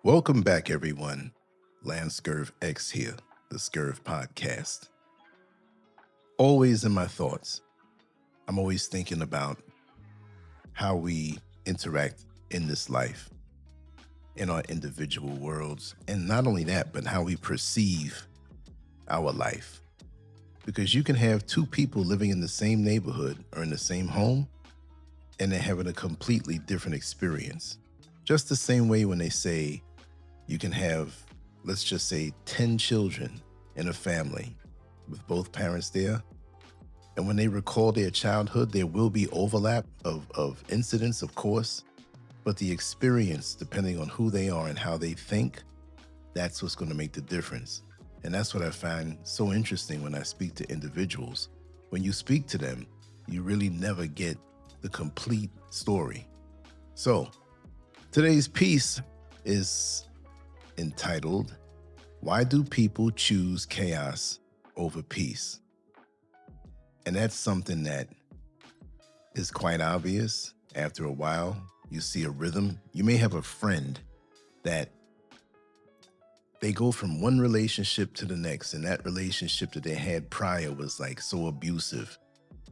Welcome back, everyone. LanceScurvX here, the Scurv podcast. Always in my thoughts, I'm always thinking about how we interact in this life, in our individual worlds, and not only that, but how we perceive our life. Because you can have two people living in the same neighborhood or in the same home, and they're having a completely different experience. Just the same way when they say, you can have, let's just say, 10 children in a family with both parents there. And when they recall their childhood, there will be overlap of incidents, of course, but the experience, depending on who they are and how they think, that's what's going to make the difference. And that's what I find so interesting when I speak to individuals. When you speak to them, you really never get the complete story. So today's piece is entitled, Why Do People Choose Chaos Over Peace? And that's something that is quite obvious. After a while, you see a rhythm. You may have a friend that they go from one relationship to the next, and that relationship that they had prior was like so abusive.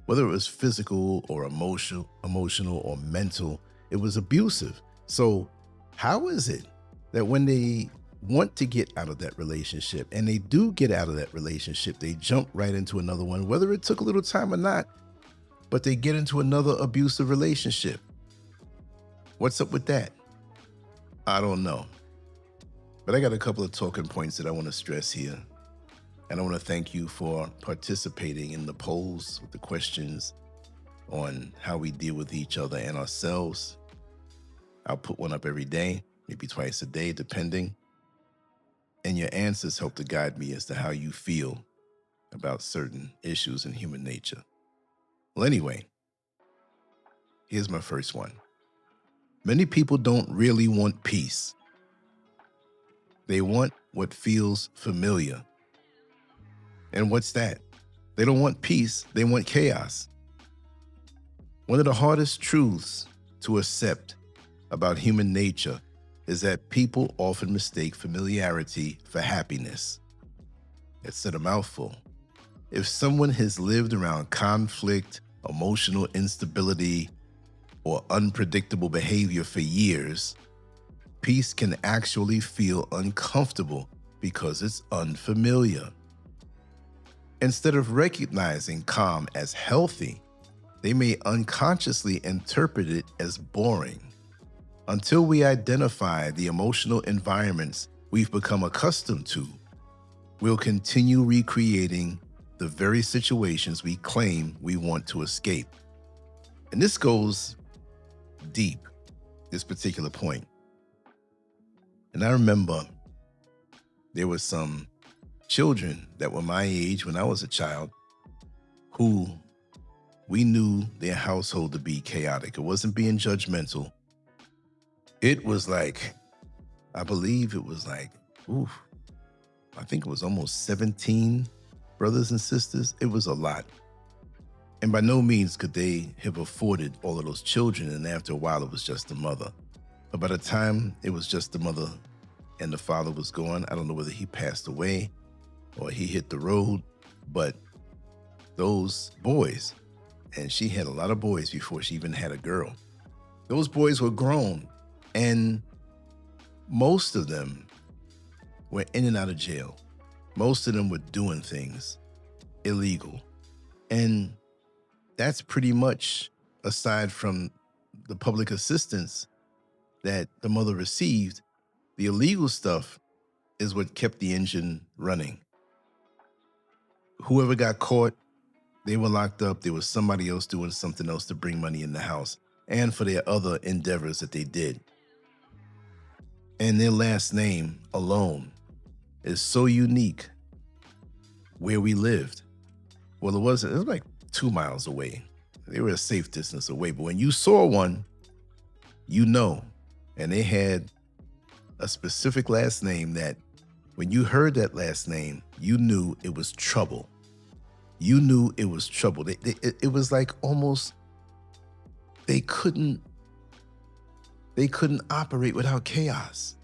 Whether it was physical or emotional or mental, it was abusive. So how is it that when they want to get out of that relationship and they do get out of that relationship, they jump right into another one, whether it took a little time or not, but they get into another abusive relationship? What's up with that? I don't know. But I got a couple of talking points that I want to stress here. And I want to thank you for participating in the polls with the questions on how we deal with each other and ourselves. I'll put one up every day, maybe twice a day, depending. And your answers help to guide me as to how you feel about certain issues in human nature. Well, anyway, here's my first one. Many people don't really want peace. They want what feels familiar. And what's that? They don't want peace, they want chaos. One of the hardest truths to accept about human nature is that people often mistake familiarity for happiness. It's a mouthful. If someone has lived around conflict, emotional instability, or unpredictable behavior for years, peace can actually feel uncomfortable because it's unfamiliar. Instead of recognizing calm as healthy, they may unconsciously interpret it as boring. Until we identify the emotional environments we've become accustomed to, we'll continue recreating the very situations we claim we want to escape. And this goes deep, this particular point. And I remember there were some children that were my age when I was a child who we knew their household to be chaotic. It wasn't being judgmental. It was like, I believe it was like, I think it was almost 17 brothers and sisters. It was a lot. And by no means could they have afforded all of those children. And after a while, it was just the mother. But by the time it was just the mother and the father was gone, I don't know whether he passed away or he hit the road, but those boys, and she had a lot of boys before she even had a girl. Those boys were grown, and most of them were in and out of jail. Most of them were doing things illegal. And that's pretty much, aside from the public assistance that the mother received, the illegal stuff is what kept the engine running. Whoever got caught, they were locked up. There was somebody else doing something else to bring money in the house and for their other endeavors that they did. And their last name alone is so unique where we lived. Well, it was like 2 miles away. They were a safe distance away. But when you saw one, you know, and they had a specific last name that when you heard that last name, you knew it was trouble. You knew it was trouble. It was like almost they couldn't operate without chaos.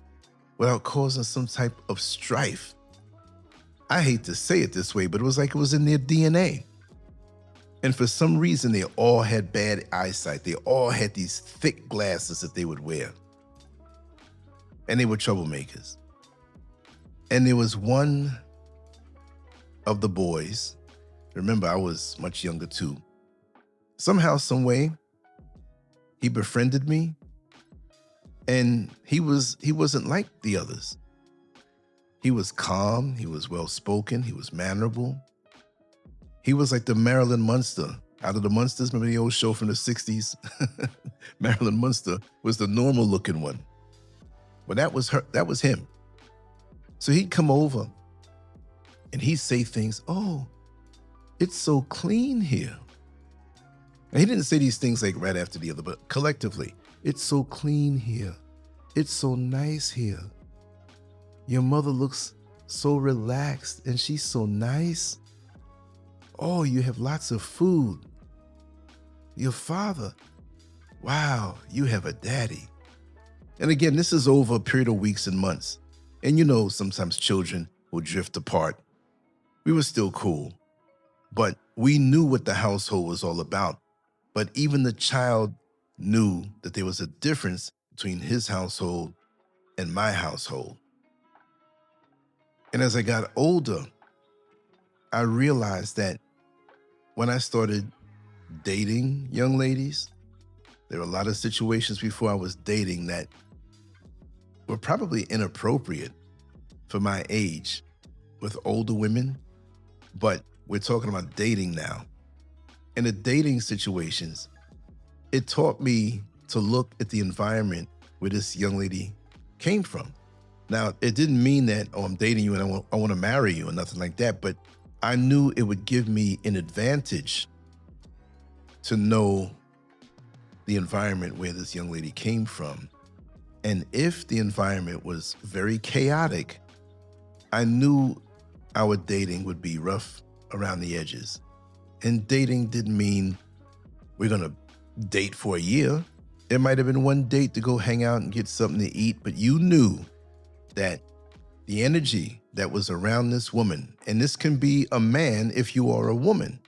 without causing some type of strife. I hate to say it this way, but it was like it was in their DNA. And for some reason, they all had bad eyesight. They all had these thick glasses that they would wear. And they were troublemakers. And there was one of the boys, remember I was much younger too, somehow, some way, he befriended me, and he wasn't like the others. He was calm, he was well-spoken, he was mannerable. He was like the Marilyn Munster out of the Munsters. Remember the old show from the 60s? Marilyn Munster was the normal looking one. But that was him. So he'd come over and he'd say things, oh, it's so clean here. And he didn't say these things like right after the other, but collectively, it's so clean here. It's so nice here. Your mother looks so relaxed and she's so nice. Oh, you have lots of food. Your father, wow, you have a daddy. And again, this is over a period of weeks and months. And you know, sometimes children will drift apart. We were still cool, but we knew what the household was all about. But even the child knew that there was a difference between his household and my household. And as I got older, I realized that when I started dating young ladies, there were a lot of situations before I was dating that were probably inappropriate for my age with older women, but we're talking about dating now. In the dating situations, it taught me to look at the environment where this young lady came from. Now, it didn't mean that, oh, I'm dating you and I want to marry you or nothing like that, but I knew it would give me an advantage to know the environment where this young lady came from. And if the environment was very chaotic, I knew our dating would be rough around the edges. And dating didn't mean we're going to date for a year. It might have been one date to go hang out and get something to eat, but you knew that the energy that was around this woman, and this can be a man if you are a woman,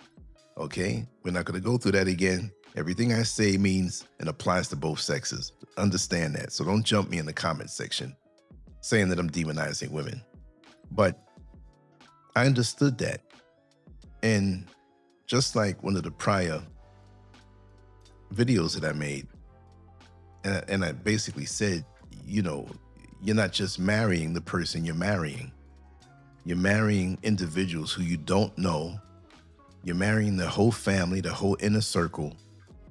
okay? We're not going to go through that again. Everything I say means and applies to both sexes. Understand that. So don't jump me in the comment section saying that I'm demonizing women. But I understood that. And just like one of the prior videos that I made, and I basically said, you know, you're not just marrying the person you're marrying. You're marrying individuals who you don't know. You're marrying the whole family, the whole inner circle,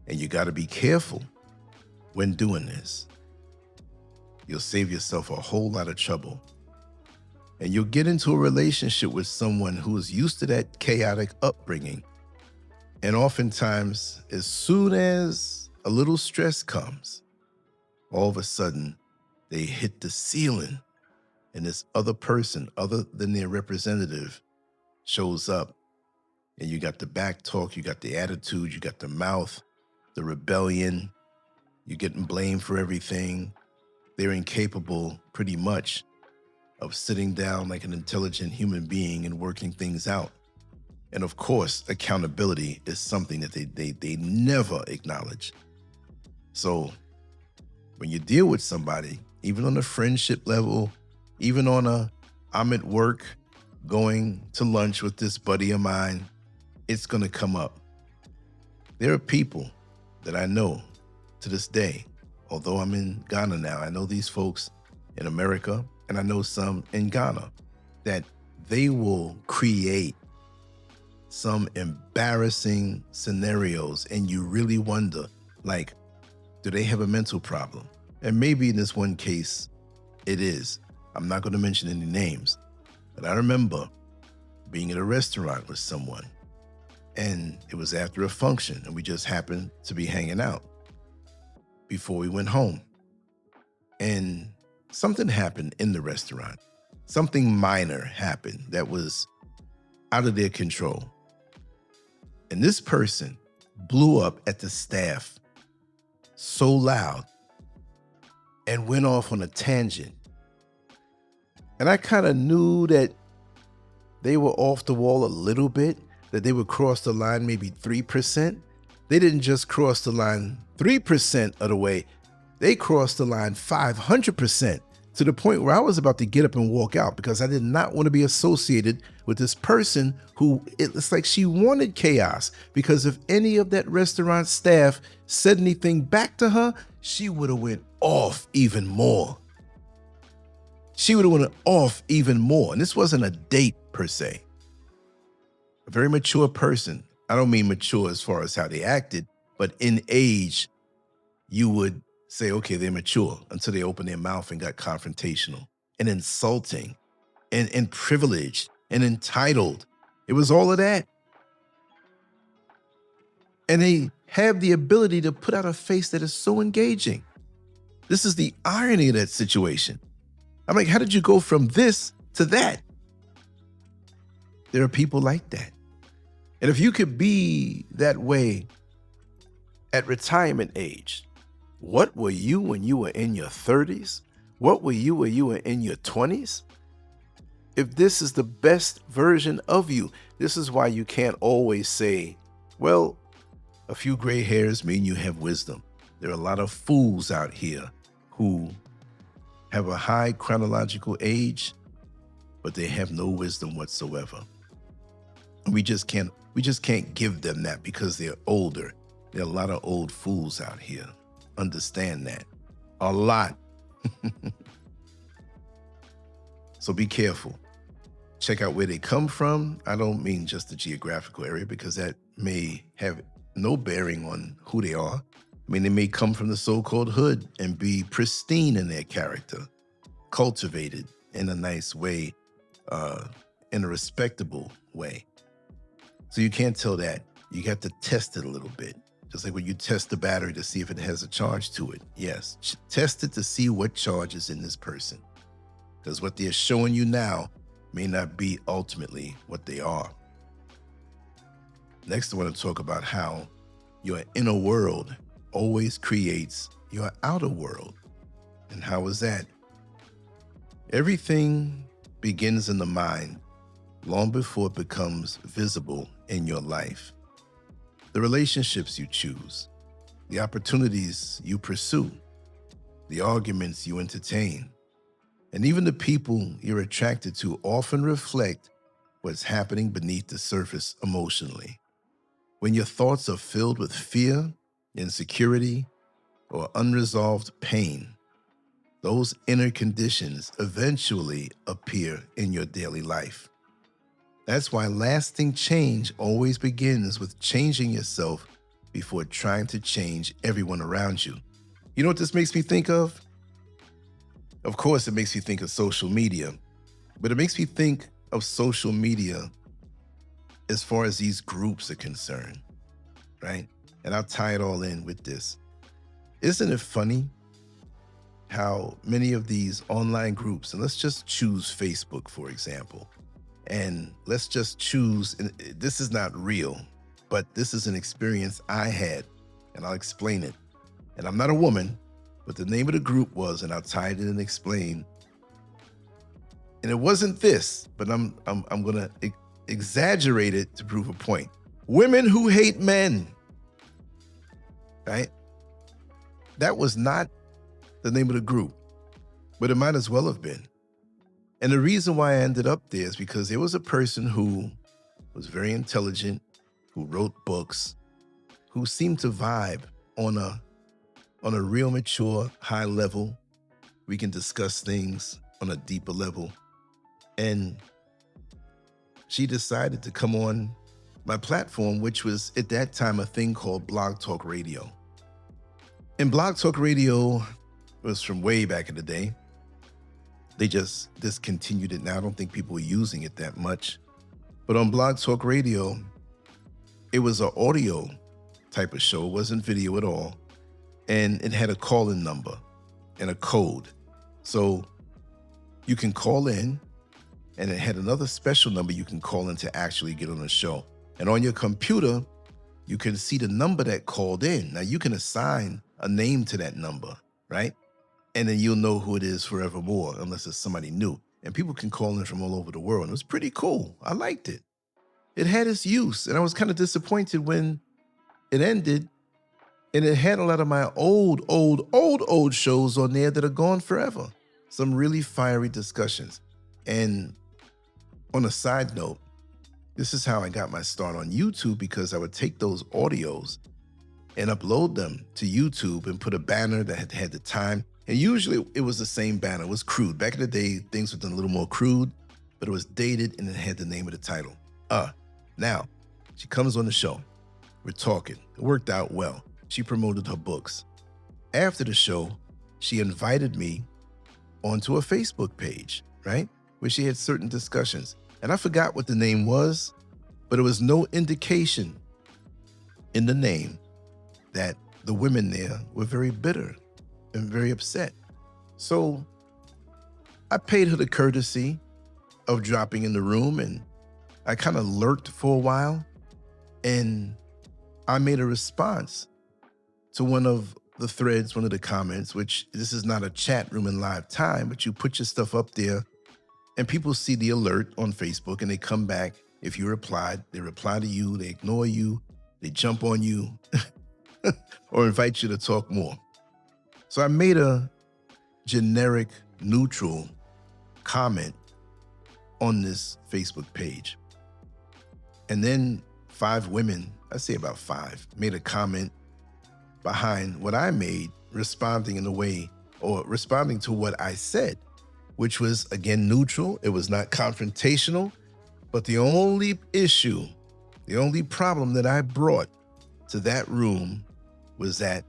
and you got to be careful when doing this. You'll save yourself a whole lot of trouble. And you'll get into a relationship with someone who is used to that chaotic upbringing. And oftentimes, as soon as a little stress comes, all of a sudden, they hit the ceiling, and this other person, other than their representative, shows up. And you got the back talk, you got the attitude, you got the mouth, the rebellion, you're getting blamed for everything. They're incapable, pretty much, of sitting down like an intelligent human being and working things out. And of course, accountability is something that they never acknowledge. So when you deal with somebody, even on a friendship level, even on a, I'm at work going to lunch with this buddy of mine, it's gonna come up. There are people that I know to this day, although I'm in Ghana now, I know these folks in America, and I know some in Ghana, that they will create some embarrassing scenarios, and you really wonder, like, do they have a mental problem? And maybe in this one case, it is. I'm not going to mention any names, but I remember being at a restaurant with someone, and it was after a function, and we just happened to be hanging out before we went home. And something happened in the restaurant. Something minor happened that was out of their control. And this person blew up at the staff so loud and went off on a tangent And I kind of knew that they were off the wall a little bit, that they would cross the line maybe 3%. They didn't just cross the line 3% of the way, they crossed the line 500%, to the point where I was about to get up and walk out because I did not want to be associated with this person who, it's like she wanted chaos, because if any of that restaurant staff said anything back to her, she would have went off even more. She would have went off even more. And this wasn't a date per se. A very mature person. I don't mean mature as far as how they acted, but in age, you would say, okay, they're mature, until they opened their mouth and got confrontational and insulting and privileged and entitled. It was all of that. And they have the ability to put out a face that is so engaging. This is the irony of that situation. I'm like, how did you go from this to that? There are people like that. And if you could be that way at retirement age, what were you when you were in your 30s? What were you when you were in your 20s? If this is the best version of you, this is why you can't always say, well, a few gray hairs mean you have wisdom. There are a lot of fools out here who have a high chronological age, but they have no wisdom whatsoever. And we just can't give them that because they're older. There are a lot of old fools out here. Understand that. A lot. So be careful. Check out where they come from. I don't mean just the geographical area, because that may have no bearing on who they are. I mean, they may come from the so-called hood and be pristine in their character, cultivated in a nice way, in a respectable way. So you can't tell that. You got to test it a little bit. Just like when you test the battery to see if it has a charge to it. Yes, test it to see what charge is in this person. Because what they're showing you now may not be ultimately what they are. Next, I want to talk about how your inner world always creates your outer world. And how is that? Everything begins in the mind long before it becomes visible in your life. The relationships you choose, the opportunities you pursue, the arguments you entertain, and even the people you're attracted to often reflect what's happening beneath the surface emotionally. When your thoughts are filled with fear, insecurity, or unresolved pain, those inner conditions eventually appear in your daily life. That's why lasting change always begins with changing yourself before trying to change everyone around you. You know what this makes me think of? Of course, it makes me think of social media, but it makes me think of social media as far as these groups are concerned, right? And I'll tie it all in with this. Isn't it funny how many of these online groups, and let's just choose Facebook, for example, and let's just choose, and this is not real, but this is an experience I had, and I'll explain it. And I'm not a woman, but the name of the group was, and I'll tie it in and explain. And it wasn't this, but I'm gonna exaggerate it to prove a point. Women who hate men, right? That was not the name of the group, but it might as well have been. And the reason why I ended up there is because there was a person who was very intelligent, who wrote books, who seemed to vibe on a real mature, high level. We can discuss things on a deeper level. And she decided to come on my platform, which was at that time a thing called Blog Talk Radio. And Blog Talk Radio was from way back in the day. They just discontinued it now. I don't think people were using it that much. But on Blog Talk Radio, it was an audio type of show. It wasn't video at all. And it had a call-in number and a code. So you can call in, and it had another special number you can call in to actually get on the show. And on your computer, you can see the number that called in. Now you can assign a name to that number, right? And then you'll know who it is forevermore, unless it's somebody new. and people can call in from all over the world. It was pretty cool. I liked it. It had its use, and I was kind of disappointed when it ended, and it had a lot of my old shows on there that are gone forever. Some really fiery discussions. And on a side note, this is how I got my start on YouTube, because I would take those audios and upload them to YouTube and put a banner that had the time. And usually it was the same banner. It was crude. Back in the day, things were done a little more crude, but it was dated and it had the name of the title. Now, she comes on the show. We're talking. It worked out well. She promoted her books. After the show, she invited me onto a Facebook page, right? Where she had certain discussions. And I forgot what the name was, but it was no indication in the name that the women there were very bitter and very upset. So I paid her the courtesy of dropping in the room, and I kind of lurked for a while, and I made a response to one of the threads, one of the comments, which this is not a chat room in live time, but you put your stuff up there and people see the alert on Facebook and they come back. If you replied, they reply to you, they ignore you, they jump on you or invite you to talk more. So I made a generic, neutral comment on this Facebook page. And then 5 women, I say about 5, made a comment behind what I made, responding in a way, or responding to what I said, which was, again, neutral. It was not confrontational, but the only issue, the only problem that I brought to that room was that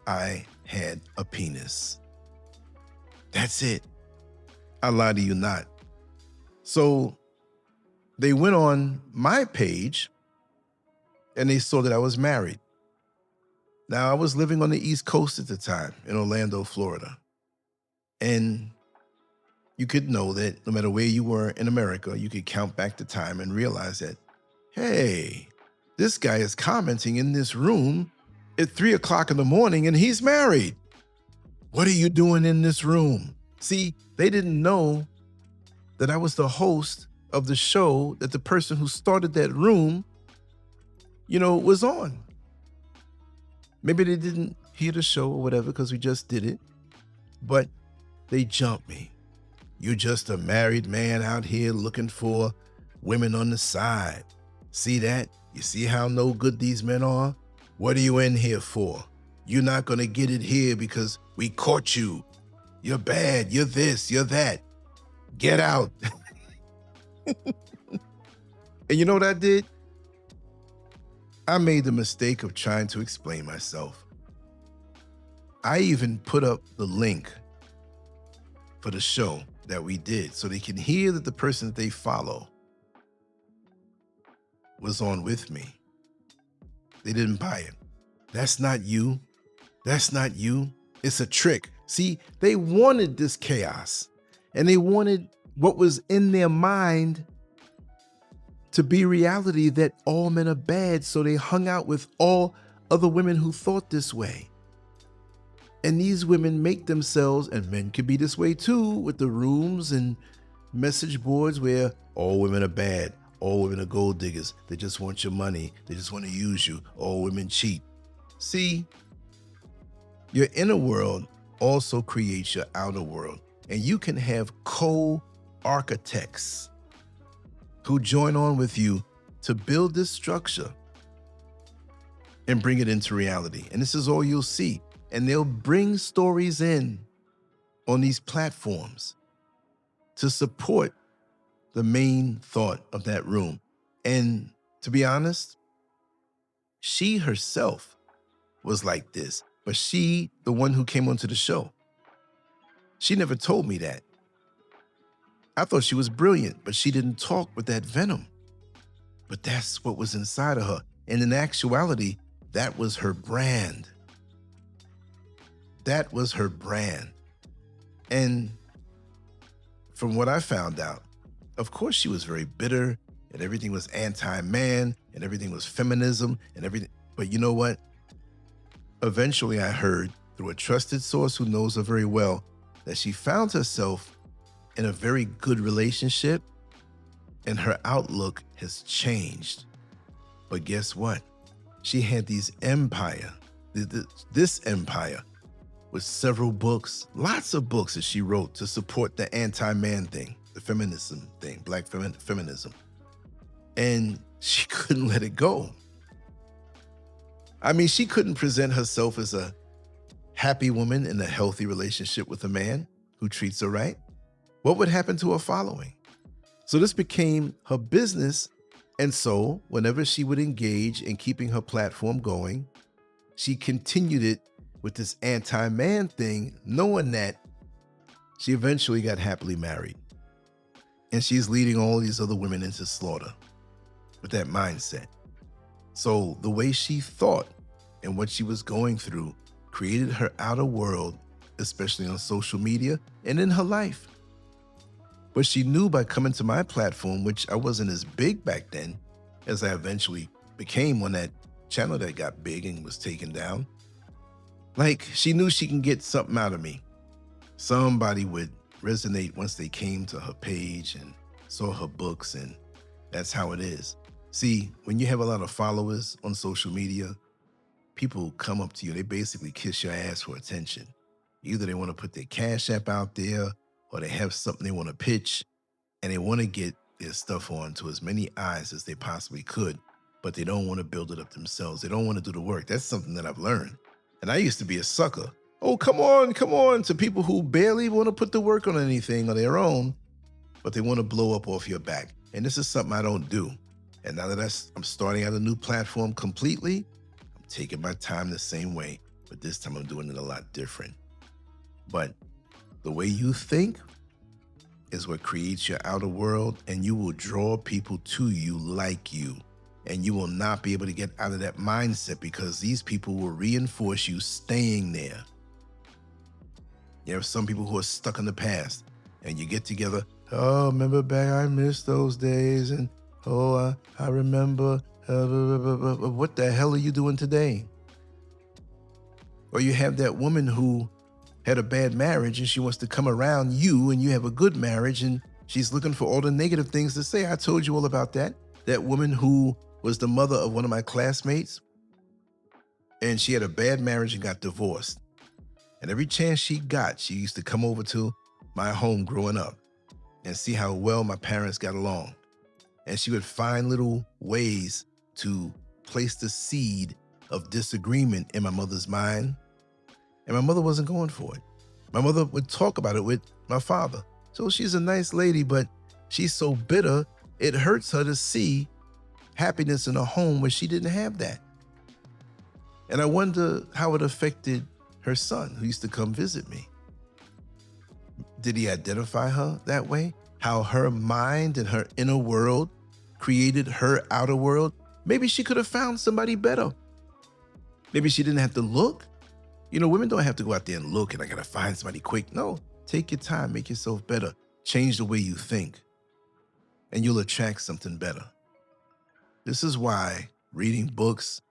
I had a penis. That's it. I lie to you not. So they went on my page and they saw that I was married. Now, I was living on the East Coast at the time in Orlando, Florida. And you could know that no matter where you were in America, you could count back the time and realize that, hey, this guy is commenting in this room at 3 o'clock in the morning and he's married. What are you doing in this room? See, they didn't know that I was the host of the show that the person who started that room, was on. Maybe they didn't hear the show or whatever because we just did it, but they jumped me. You're just a married man out here looking for women on the side. See that? You see how no good these men are? What are you in here for? You're not going to get it here because we caught you. You're bad. You're this. You're that. Get out. And you know what I did? I made the mistake of trying to explain myself. I even put up the link for the show that we did so they can hear that the person that they follow was on with me. They didn't buy it. That's not you. That's not you. It's a trick. See, they wanted this chaos and they wanted what was in their mind to be reality, that all men are bad. So they hung out with all other women who thought this way. And these women make themselves, and men could be this way too, with the rooms and message boards where all women are bad, all women are gold diggers, they just want your money, they just want to use you, all women cheat. See, your inner world also creates your outer world, and you can have co-architects who join on with you to build this structure and bring it into reality. And this is all you'll see. And they'll bring stories in on these platforms to support the main thought of that room. And to be honest, she herself was like this, but she, the one who came onto the show, she never told me that. I thought she was brilliant, but she didn't talk with that venom. But that's what was inside of her. And in actuality, that was her brand. That was her brand. And from what I found out, of course she was very bitter and everything was anti-man and everything was feminism and everything. But you know what? Eventually I heard through a trusted source who knows her very well that she found herself in a very good relationship, and her outlook has changed. But guess what? She had this empire with several books, lots of books that she wrote to support the anti-man thing, the feminism thing, black feminism. And she couldn't let it go. I mean, she couldn't present herself as a happy woman in a healthy relationship with a man who treats her right. What would happen to her following? So this became her business. And so whenever she would engage in keeping her platform going, she continued it with this anti-man thing, knowing that she eventually got happily married. And she's leading all these other women into slaughter with that mindset. So the way she thought and what she was going through created her outer world, especially on social media and in her life. But she knew by coming to my platform, which I wasn't as big back then as I eventually became when that channel that got big and was taken down. Like, she knew she can get something out of me. Somebody would resonate once they came to her page and saw her books, and that's how it is. See, when you have a lot of followers on social media, people come up to you, they basically kiss your ass for attention. Either they want to put their Cash App out there, or they have something they want to pitch, and they want to get their stuff on to as many eyes as they possibly could, but they don't want to build it up themselves. They don't want to do the work. That's something that I've learned. And I used to be a sucker. Oh, come on, to people who barely want to put the work on anything on their own, but they want to blow up off your back. And this is something I don't do. And now that I'm starting out a new platform completely, I'm taking my time the same way, but this time I'm doing it a lot different. But the way you think is what creates your outer world, and you will draw people to you like you. And you will not be able to get out of that mindset because these people will reinforce you staying there. You have some people who are stuck in the past, and you get together, oh, remember back, I miss those days, and oh, I remember, what the hell are you doing today? Or you have that woman who had a bad marriage and she wants to come around you, and you have a good marriage, and she's looking for all the negative things to say. I told you all about that. That woman who was the mother of one of my classmates, and she had a bad marriage and got divorced. And every chance she got, she used to come over to my home growing up and see how well my parents got along. And she would find little ways to place the seed of disagreement in my mother's mind. And my mother wasn't going for it. My mother would talk about it with my father. So she's a nice lady, but she's so bitter, it hurts her to see happiness in a home where she didn't have that. And I wonder how it affected her son who used to come visit me. Did he identify her that way? How her mind and her inner world created her outer world? Maybe she could have found somebody better. Maybe she didn't have to look. You know, women don't have to go out there and look and I gotta find somebody quick. No, take your time, make yourself better. Change the way you think, and you'll attract something better. This is why reading books,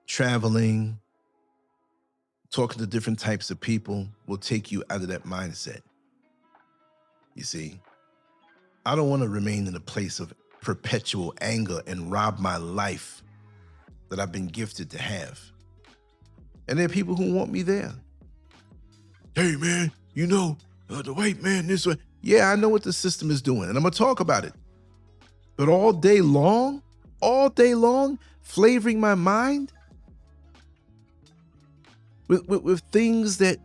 traveling, talking to different types of people will take you out of that mindset. You see, I don't want to remain in a place of perpetual anger and rob my life that I've been gifted to have. And there are people who want me there. Hey man, you know, the white man this way. Yeah, I know what the system is doing, and I'm gonna talk about it. But all day long, flavoring my mind with things that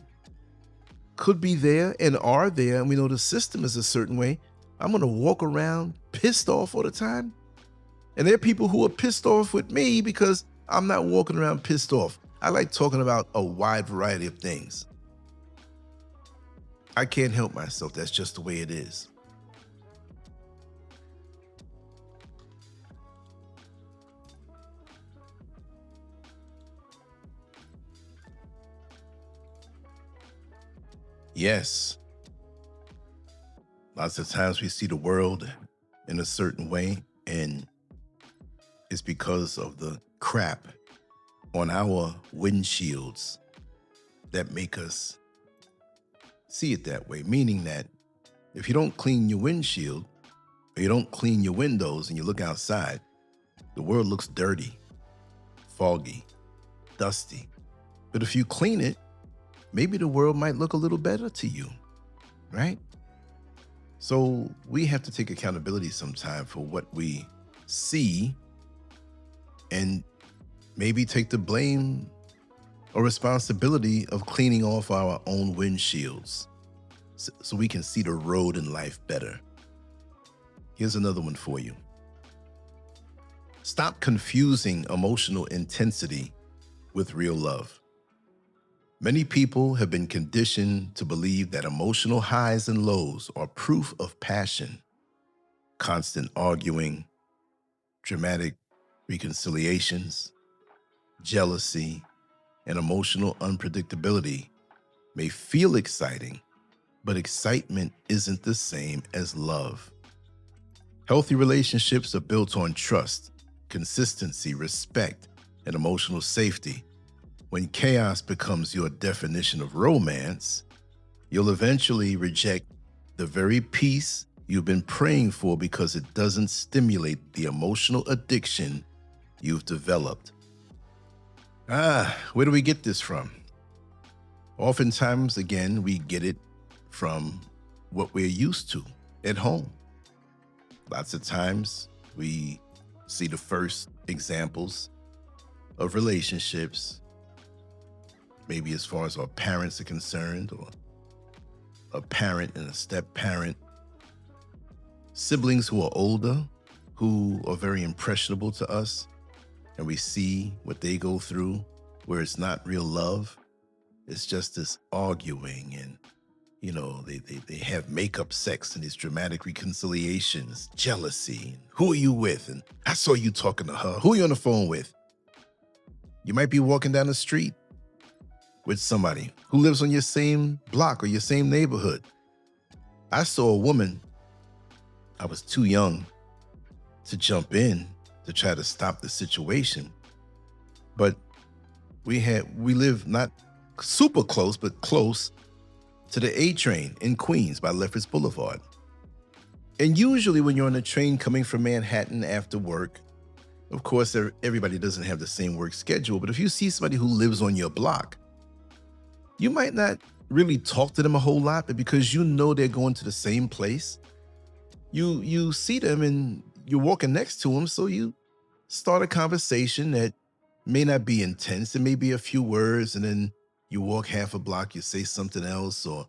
could be there and are there, and we know the system is a certain way, I'm gonna walk around pissed off all the time. And there are people who are pissed off with me because I'm not walking around pissed off. I like talking about a wide variety of things. I can't help myself. That's just the way it is. Yes. Lots of times we see the world in a certain way, and it's because of the crap on our windshields that make us see it that way, meaning that If you don't clean your windshield, or you don't clean your windows and you look outside, the world looks dirty, foggy, dusty. But if you clean it, maybe the world might look a little better to you, right? So we have to take accountability sometime for what we see and maybe take the blame or responsibility of cleaning off our own windshields so we can see the road in life better. Here's another one for you. Stop confusing emotional intensity with real love. Many people have been conditioned to believe that emotional highs and lows are proof of passion. Constant arguing, dramatic reconciliations, jealousy, and emotional unpredictability may feel exciting, but excitement isn't the same as love. Healthy relationships are built on trust, consistency, respect, and emotional safety. When chaos becomes your definition of romance, you'll eventually reject the very peace you've been praying for because it doesn't stimulate the emotional addiction you've developed. Where do we get this from? Oftentimes, again, we get it from what we're used to at home. Lots of times we see the first examples of relationships, maybe as far as our parents are concerned, or a parent and a step-parent, siblings who are older, who are very impressionable to us, and we see what they go through, where it's not real love. It's just this arguing, and they have makeup sex and these dramatic reconciliations, jealousy. Who are you with? And I saw you talking to her. Who are you on the phone with? You might be walking down the street with somebody who lives on your same block or your same neighborhood. I saw a woman. I was too young to jump in to try to stop the situation, but we live not super close, but close to the A train in Queens by Lefferts Boulevard. And usually when you're on a train coming from Manhattan after work, of course, everybody doesn't have the same work schedule, but if you see somebody who lives on your block, you might not really talk to them a whole lot, but because you know they're going to the same place, you see them and you're walking next to them, so you start a conversation that may not be intense. It may be a few words, and then you walk half a block, you say something else, or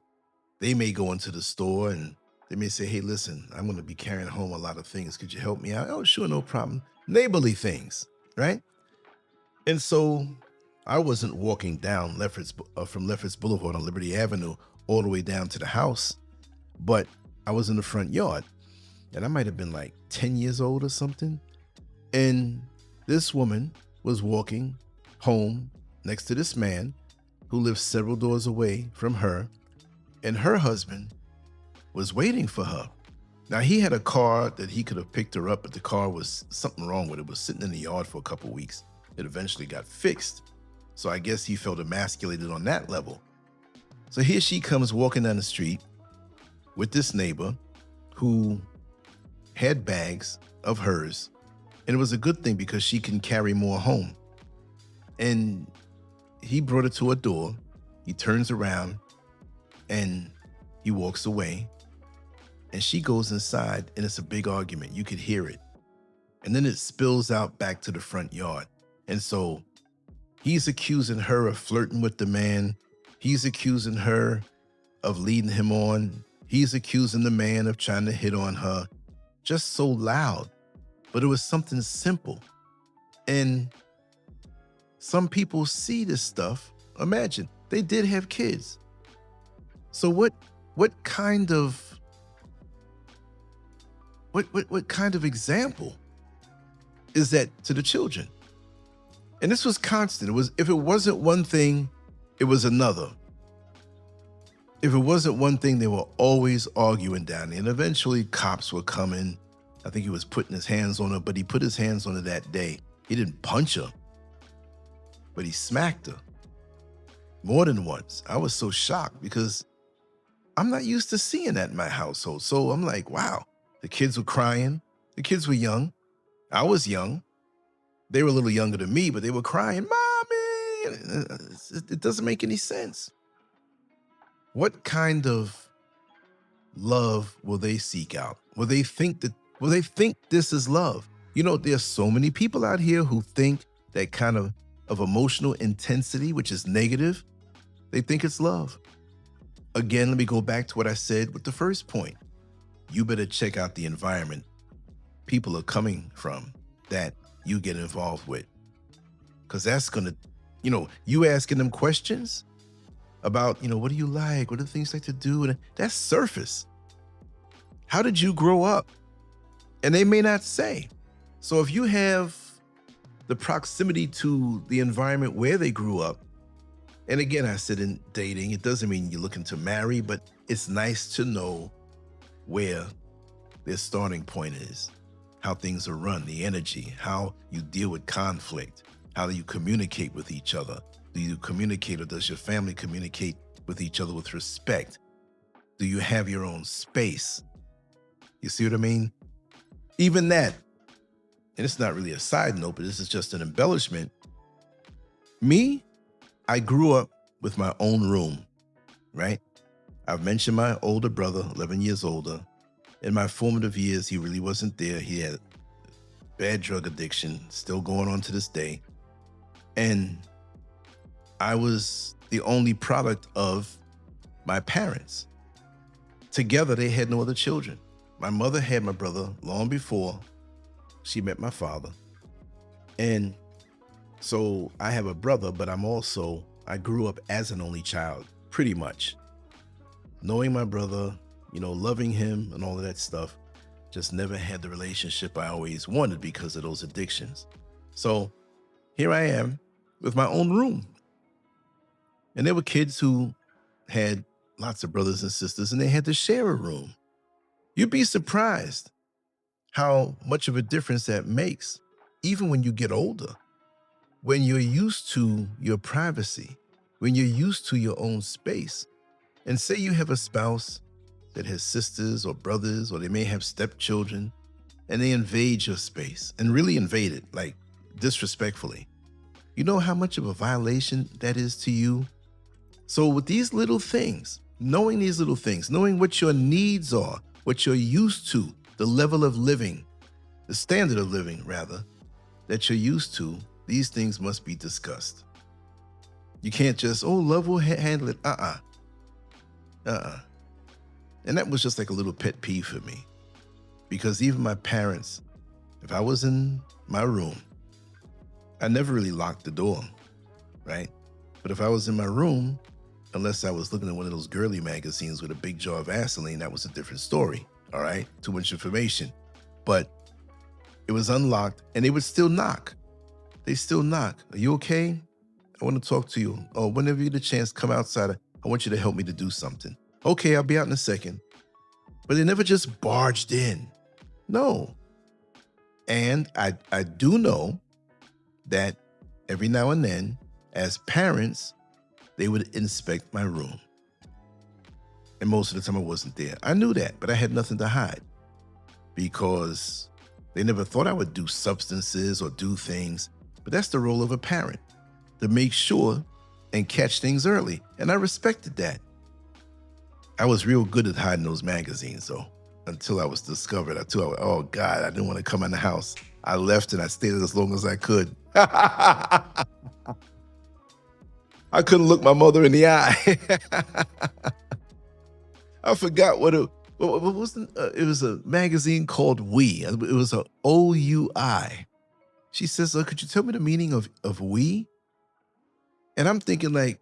they may go into the store and they may say, hey, listen, I'm going to be carrying home a lot of things. Could you help me out? Oh, sure, no problem. Neighborly things, right? And so I wasn't walking down from Lefferts Boulevard on Liberty Avenue all the way down to the house, but I was in the front yard, and I might have been like 10 years old or something. And this woman was walking home next to this man who lived several doors away from her, and her husband was waiting for her. Now, he had a car that he could have picked her up, but the car was something wrong with it. It was sitting in the yard for a couple of weeks. It eventually got fixed. So I guess he felt emasculated on that level. So here she comes walking down the street with this neighbor who had bags of hers. And it was a good thing because she can carry more home. And he brought her to a door. He turns around and he walks away. And she goes inside, and it's a big argument. You could hear it. And then it spills out back to the front yard. And so he's accusing her of flirting with the man. He's accusing her of leading him on. He's accusing the man of trying to hit on her. Just so loud. But it was something simple. And some people see this stuff. Imagine, they did have kids. So what kind of example is that to the children? And this was constant. It was, if it wasn't one thing, it was another. If it wasn't one thing, they were always arguing down there. And eventually cops were coming. I think he was putting his hands on her, but he put his hands on her that day. He didn't punch her, but he smacked her more than once. I was so shocked because I'm not used to seeing that in my household. So I'm like, wow, the kids were crying. The kids were young. I was young. They were a little younger than me, but they were crying, Mommy. It doesn't make any sense. What kind of love will they seek out? Will they think this is love? You know, there's so many people out here who think that kind of emotional intensity, which is negative, they think it's love. Again, let me go back to what I said with the first point. You better check out the environment people are coming from that you get involved with. Because that's going to, you asking them questions about, what do you like? What are the things you like to do? And that's surface. How did you grow up? And they may not say. So if you have the proximity to the environment where they grew up, and again, I said in dating, it doesn't mean you're looking to marry, but it's nice to know where their starting point is, how things are run, the energy, how you deal with conflict, how do you communicate with each other? Do you communicate, or does your family communicate with each other with respect? Do you have your own space? You see what I mean? Even that, and it's not really a side note, but this is just an embellishment. Me, I grew up with my own room, right? I've mentioned my older brother, 11 years older. In my formative years, he really wasn't there. He had bad drug addiction, still going on to this day. And I was the only product of my parents. Together, they had no other children. My mother had my brother long before she met my father. And so I have a brother, but I grew up as an only child, pretty much. Knowing my brother, loving him and all of that stuff, just never had the relationship I always wanted because of those addictions. So here I am with my own room. And there were kids who had lots of brothers and sisters, and they had to share a room. You'd be surprised how much of a difference that makes, even when you get older. When you're used to your privacy, when you're used to your own space, and say you have a spouse that has sisters or brothers, or they may have stepchildren, and they invade your space and really invade it, like disrespectfully. You know how much of a violation that is to you? So with these little things, knowing what your needs are, what you're used to, the level of living, the standard of living, rather, that you're used to, these things must be discussed. You can't just, love will handle it. And that was just like a little pet peeve for me. Because even my parents, if I was in my room, I never really locked the door, right? But if I was in my room, unless I was looking at one of those girly magazines with a big jar of Vaseline, that was a different story, all right? Too much information. But it was unlocked, and they would still knock. They still knock. Are you okay? I want to talk to you. Oh, whenever you get a chance, come outside. I want you to help me to do something. Okay, I'll be out in a second. But they never just barged in. No. And I do know that every now and then, as parents, they would inspect my room. And most of the time I wasn't there. I knew that, but I had nothing to hide because they never thought I would do substances or do things. But that's the role of a parent, to make sure and catch things early. And I respected that. I was real good at hiding those magazines, though, until I was discovered. Oh, God, I didn't want to come in the house. I left and I stayed as long as I could. I couldn't look my mother in the eye. I forgot what was it was a magazine called We. It was a OUI. She says, could you tell me the meaning of we? And I'm thinking like,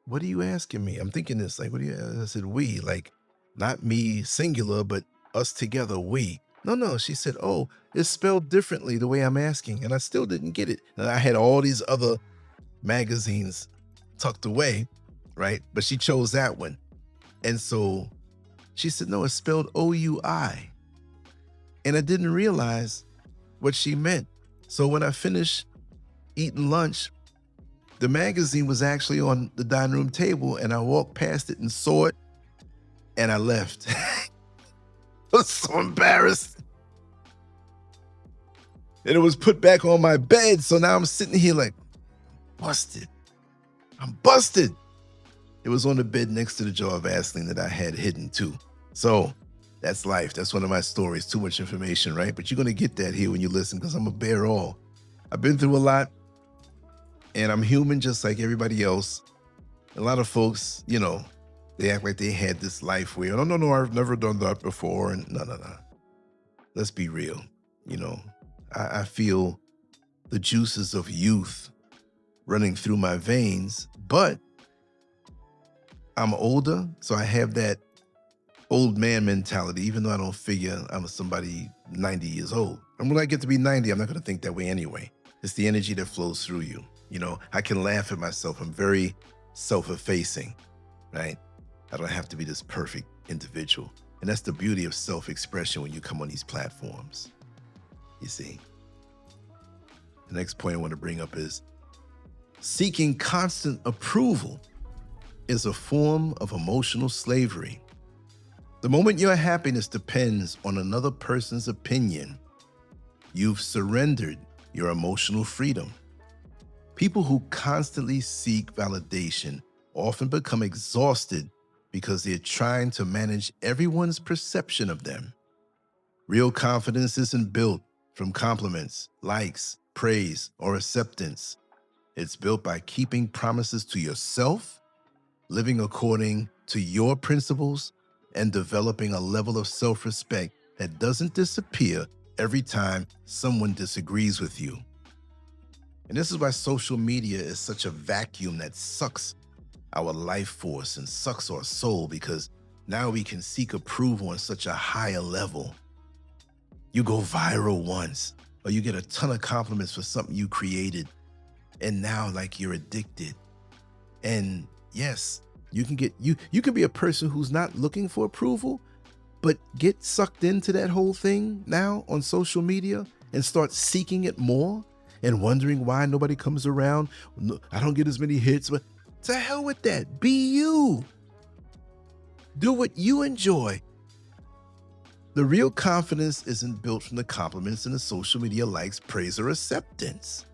what are you asking me? I'm thinking this, like, I said, we, like, not me singular, but us together, we. No, she said, it's spelled differently the way I'm asking. And I still didn't get it. And I had all these other magazines tucked away, right? But she chose that one. And so she said, no, it's spelled OUI. And I didn't realize what she meant. So when I finished eating lunch, the magazine was actually on the dining room table, and I walked past it and saw it. and I left. I was so embarrassed. And it was put back on my bed. So now I'm sitting here like, busted. I'm busted. It was on the bed next to the jar of Vaseline that I had hidden too. So that's life. That's one of my stories. Too much information, right? But you're going to get that here when you listen, because I'm a bear all. I've been through a lot, and I'm human just like everybody else. A lot of folks, you know, they act like they had this life where, oh, no, I've never done that before. And no. Let's be real. You know, I feel the juices of youth running through my veins, but I'm older, so I have that old man mentality, even though I don't figure I'm somebody 90 years old. And when I get to be 90, I'm not going to think that way anyway. It's the energy that flows through you. You know, I can laugh at myself. I'm very self-effacing, right? I don't have to be this perfect individual. And that's the beauty of self-expression when you come on these platforms. You see, the next point I want to bring up is seeking constant approval is a form of emotional slavery. The moment your happiness depends on another person's opinion, you've surrendered your emotional freedom. People who constantly seek validation often become exhausted because they're trying to manage everyone's perception of them. Real confidence isn't built from compliments, likes, praise, or acceptance. It's built by keeping promises to yourself, living according to your principles, and developing a level of self-respect that doesn't disappear every time someone disagrees with you. And this is why social media is such a vacuum that sucks our life force and sucks our soul, because now we can seek approval on such a higher level. You go viral once, or you get a ton of compliments for something you created, and now like you're addicted. And yes, you can be a person who's not looking for approval, but get sucked into that whole thing now on social media and start seeking it more and wondering why nobody comes around. I don't get as many hits, but to hell with that. Be you. Do what you enjoy. The real confidence isn't built from the compliments and the social media likes, praise, or acceptance,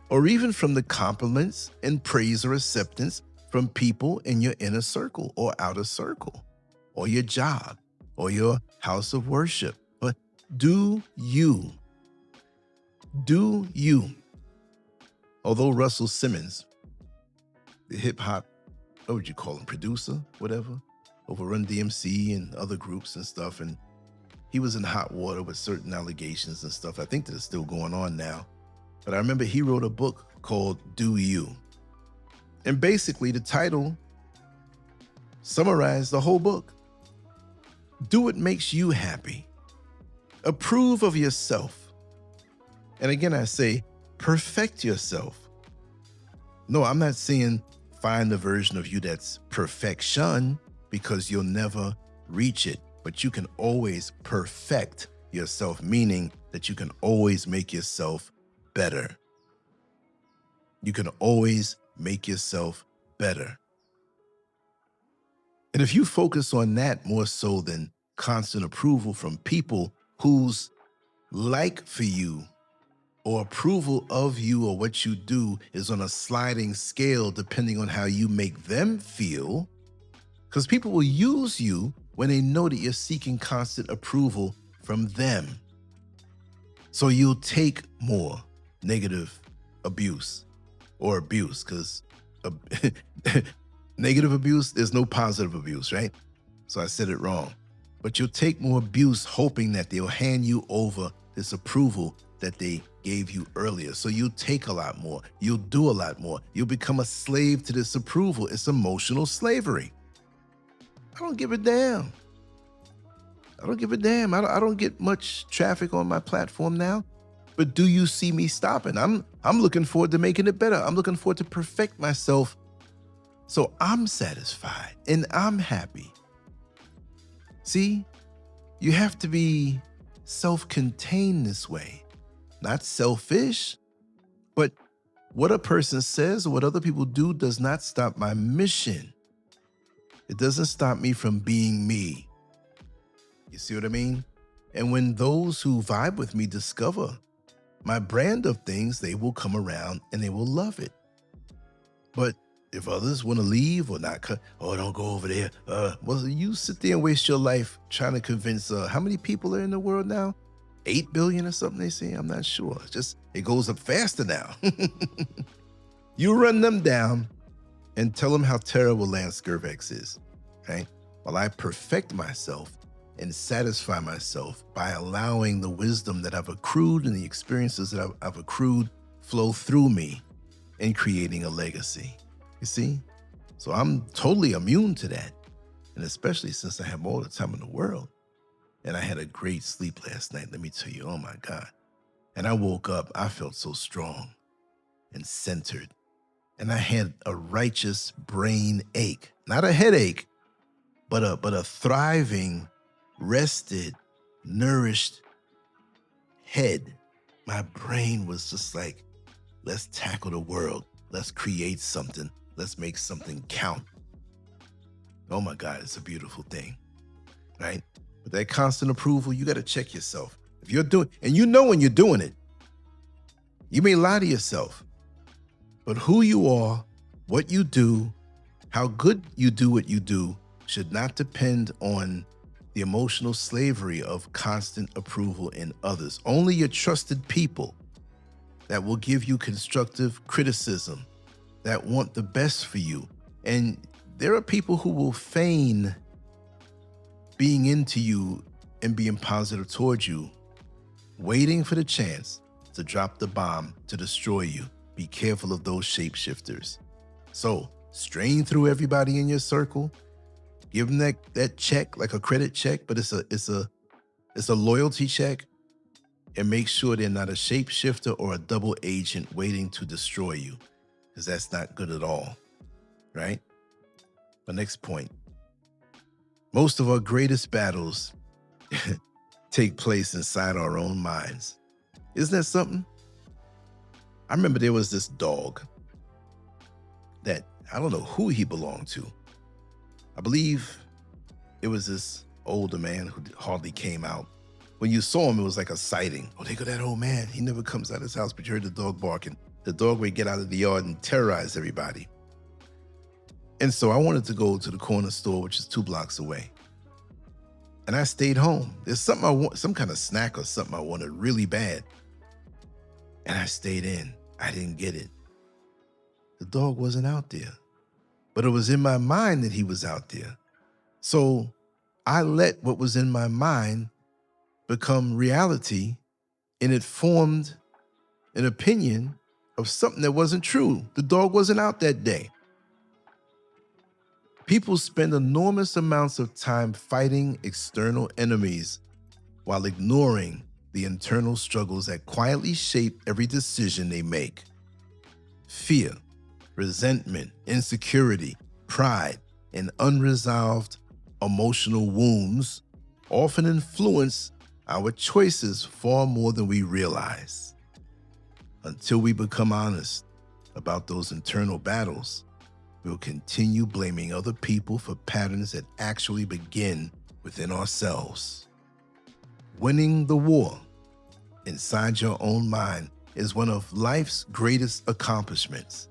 or even from the compliments and praise or acceptance from people in your inner circle or outer circle, or your job, or your house of worship. But do you. Do you. Although Russell Simmons, the hip-hop, what would you call him, producer, whatever, over Run DMC and other groups and stuff, and he was in hot water with certain allegations and stuff. I think that it's still going on now. But I remember he wrote a book called Do You. And basically the title summarized the whole book. Do what makes you happy. Approve of yourself. And again, I say, perfect yourself. No, I'm not saying find the version of you that's perfection, because you'll never reach it. But you can always perfect yourself, meaning that you can always make yourself better. You can always make yourself better. And if you focus on that more so than constant approval from people whose like for you or approval of you or what you do is on a sliding scale depending on how you make them feel, because people will use you when they know that you're seeking constant approval from them. So you'll take more negative abuse or abuse, because negative abuse, there's no positive abuse, right? So I said it wrong. But you'll take more abuse hoping that they'll hand you over this approval that they gave you earlier. So you'll take a lot more. You'll do a lot more. You'll become a slave to this approval. It's emotional slavery. I don't give a damn. I don't give a damn. I don't get much traffic on my platform now. But do you see me stopping? I'm looking forward to making it better. I'm looking forward to perfect myself so I'm satisfied and I'm happy. See, you have to be self-contained this way, not selfish. But what a person says or what other people do does not stop my mission. It doesn't stop me from being me. You see what I mean? And when those who vibe with me discover my brand of things, they will come around and they will love it. But if others want to leave or not, oh, don't go over there. Well, you sit there and waste your life trying to convince, how many people are in the world now? 8 billion or something they say? I'm not sure. It's just, it goes up faster now. You run them down and tell them how terrible LanceScurvX is, right? While I perfect myself and satisfy myself by allowing the wisdom that I've accrued and the experiences that I've accrued flow through me and creating a legacy. You see? So I'm totally immune to that. And especially since I have all the time in the world. And I had a great sleep last night, let me tell you, oh my God. And I woke up, I felt so strong and centered. And I had a righteous brain ache, not a headache, but a thriving, rested, nourished head. My brain was just like, let's tackle the world. Let's create something. Let's make something count. Oh my God, it's a beautiful thing, right? But that constant approval, you got to check yourself. If you're doing, and you know when you're doing it, you may lie to yourself, but who you are, what you do, how good you do what you do should not depend on the emotional slavery of constant approval in others. Only your trusted people that will give you constructive criticism, that want the best for you. And there are people who will feign being into you and being positive towards you, waiting for the chance to drop the bomb to destroy you. Be careful of those shapeshifters. So strain through everybody in your circle, give them that check, like a credit check, but it's a loyalty check, and make sure they're not a shapeshifter or a double agent waiting to destroy you, because that's not good at all, right? The next point. Most of our greatest battles take place inside our own minds. Isn't that something? I remember there was this dog that I don't know who he belonged to. I believe it was this older man who hardly came out. When you saw him, it was like a sighting. Oh, there go that old man. He never comes out of his house, but you heard the dog barking. The dog would get out of the yard and terrorize everybody. And so I wanted to go to the corner store, which is 2 blocks away. And I stayed home. There's something I want, some kind of snack or something I wanted really bad. And I stayed in. I didn't get it. The dog wasn't out there, but it was in my mind that he was out there. So I let what was in my mind become reality, and it formed an opinion of something that wasn't true. The dog wasn't out that day. People spend enormous amounts of time fighting external enemies while ignoring the internal struggles that quietly shape every decision they make. Fear, resentment, insecurity, pride, and unresolved emotional wounds often influence our choices far more than we realize. Until we become honest about those internal battles, we'll continue blaming other people for patterns that actually begin within ourselves. Winning the war inside your own mind is one of life's greatest accomplishments.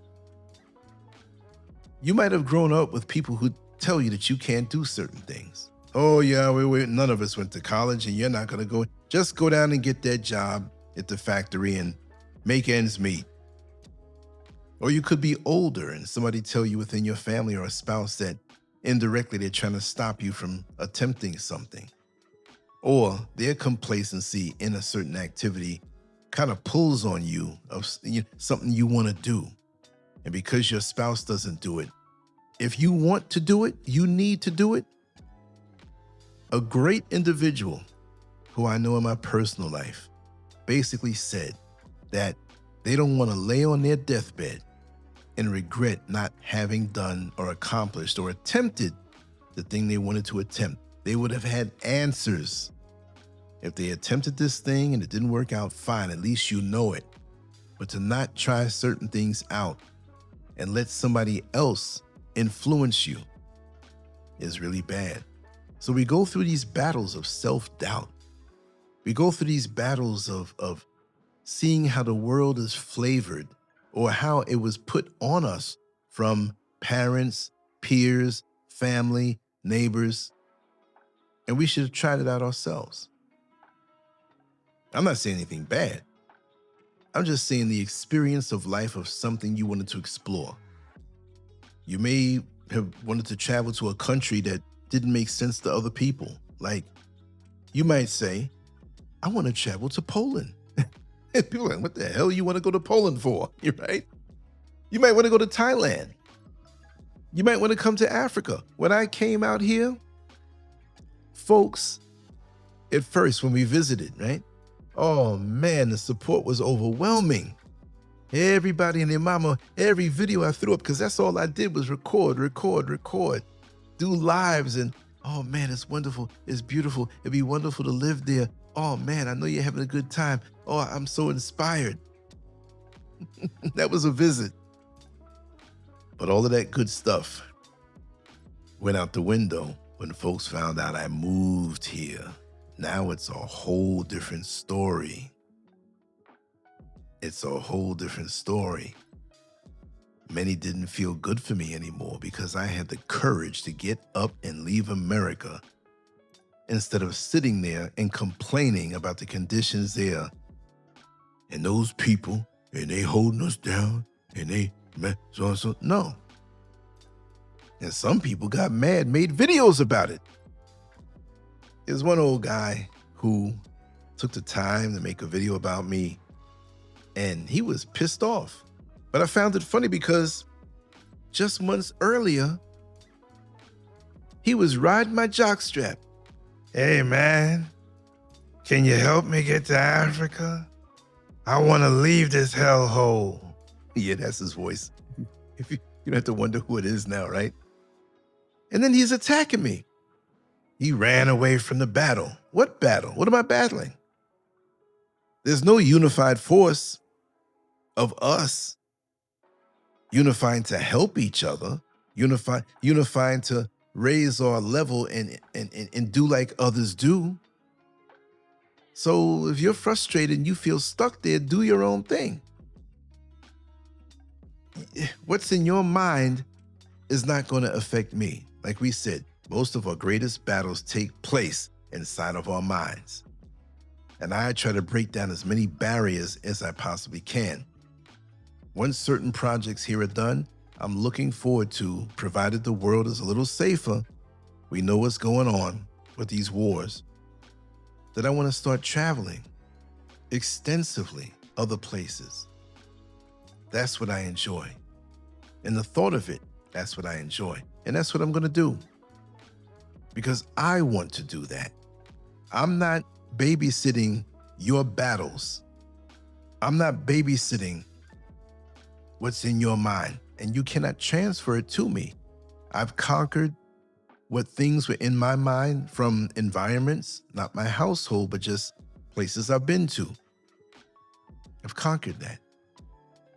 You might have grown up with people who tell you that you can't do certain things. Oh yeah, none of us went to college and you're not gonna go. Just go down and get that job at the factory and make ends meet. Or you could be older and somebody tell you within your family or a spouse that indirectly they're trying to stop you from attempting something. Or their complacency in a certain activity kind of pulls on you of something you want to do. And because your spouse doesn't do it, if you want to do it, you need to do it. A great individual who I know in my personal life basically said that they don't want to lay on their deathbed and regret not having done or accomplished or attempted the thing they wanted to attempt. They would have had answers. If they attempted this thing and it didn't work out, fine, at least you know it. But to not try certain things out and let somebody else influence you is really bad. So we go through these battles of self-doubt. We go through these battles of seeing how the world is flavored or how it was put on us from parents, peers, family, neighbors, and we should have tried it out ourselves. I'm not saying anything bad. I'm just saying the experience of life of something you wanted to explore. You may have wanted to travel to a country that didn't make sense to other people. Like, you might say, I want to travel to Poland. People are like, what the hell you want to go to Poland for? You're right. You might want to go to Thailand. You might want to come to Africa. When I came out here, folks, at first when we visited, right? Oh man, the support was overwhelming. Everybody and their mama, every video I threw up, because that's all I did was record, do lives, and oh man, it's wonderful, it's beautiful, it'd be wonderful to live there. Oh man, I know you're having a good time. Oh, I'm so inspired. That was a visit. But all of that good stuff went out the window when folks found out I moved here. Now it's a whole different story. It's a whole different story. Many didn't feel good for me anymore because I had the courage to get up and leave America instead of sitting there and complaining about the conditions there. And those people, and they holding us down, and they, so. No. And some people got mad, made videos about it. There's one old guy who took the time to make a video about me, and he was pissed off. But I found it funny because just months earlier, he was riding my jockstrap. Hey man, can you help me get to Africa? I want to leave this hellhole. Yeah, that's his voice. You don't have to wonder who it is now, right? And then he's attacking me. He ran away from the battle. What battle? What am I battling? There's no unified force of us unifying to help each other, unifying to raise our level and do like others do. So if you're frustrated and you feel stuck there, do your own thing. What's in your mind is not going to affect me. Like we said, most of our greatest battles take place inside of our minds. And I try to break down as many barriers as I possibly can. Once certain projects here are done, I'm looking forward to, provided the world is a little safer, we know what's going on with these wars, that I want to start traveling extensively other places. That's what I enjoy. And the thought of it, that's what I enjoy. And that's what I'm going to do. Because I want to do that. I'm not babysitting your battles. I'm not babysitting what's in your mind, and you cannot transfer it to me. I've conquered what things were in my mind from environments, not my household, but just places I've been to. I've conquered that.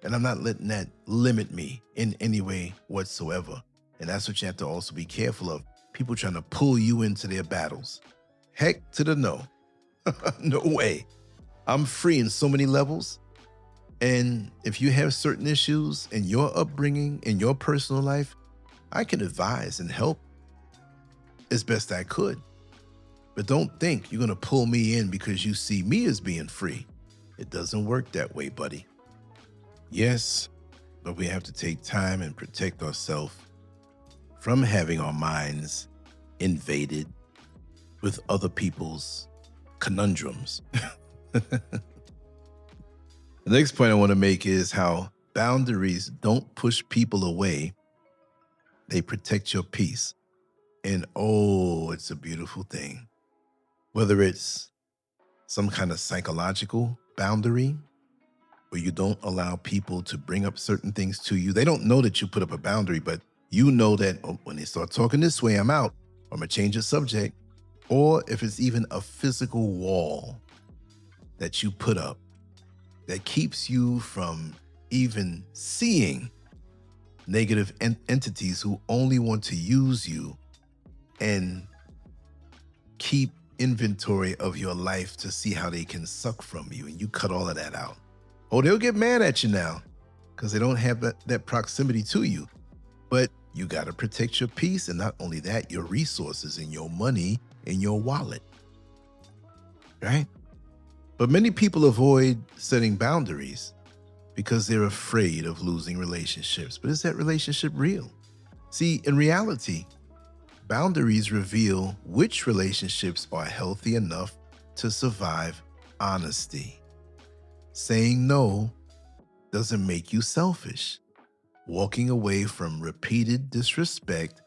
And I'm not letting that limit me in any way whatsoever. And that's what you have to also be careful of. People trying to pull you into their battles. Heck to the no. No way. I'm free in so many levels. And if you have certain issues in your upbringing, in your personal life, I can advise and help as best I could. But don't think you're going to pull me in because you see me as being free. It doesn't work that way, buddy. Yes, but we have to take time and protect ourselves from having our minds invaded with other people's conundrums. The next point I want to make is how boundaries don't push people away. They protect your peace. And oh, it's a beautiful thing. Whether it's some kind of psychological boundary where you don't allow people to bring up certain things to you. They don't know that you put up a boundary, but you know that when they start talking this way, I'm out. I'm going to change the subject. Or if it's even a physical wall that you put up that keeps you from even seeing negative entities who only want to use you and keep inventory of your life to see how they can suck from you, and you cut all of that out. Oh, they'll get mad at you now because they don't have that proximity to you. But you got to protect your peace, and not only that, your resources and your money in your wallet, right? But many people avoid setting boundaries because they're afraid of losing relationships. But is that relationship real? See, in reality, boundaries reveal which relationships are healthy enough to survive honesty. Saying no doesn't make you selfish. Walking away from repeated disrespect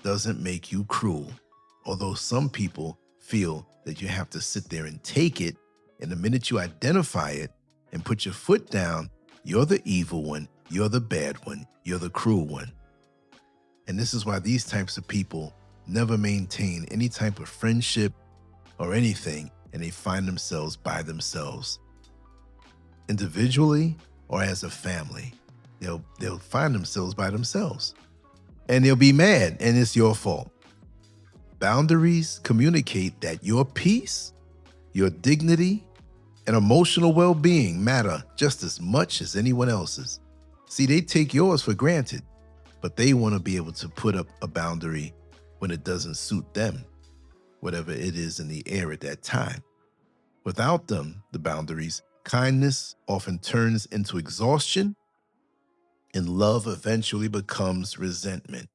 doesn't make you cruel. Although some people feel that you have to sit there and take it, and the minute you identify it and put your foot down, you're the evil one, you're the bad one, you're the cruel one. And this is why these types of people never maintain any type of friendship or anything, and they find themselves by themselves. Individually or as a family, they'll find themselves by themselves. And they'll be mad, and it's your fault. Boundaries communicate that your peace, your dignity, and emotional well-being matter just as much as anyone else's. See, they take yours for granted, but they want to be able to put up a boundary when it doesn't suit them, whatever it is in the air at that time. Without them, the boundaries, kindness often turns into exhaustion, and love eventually becomes resentment.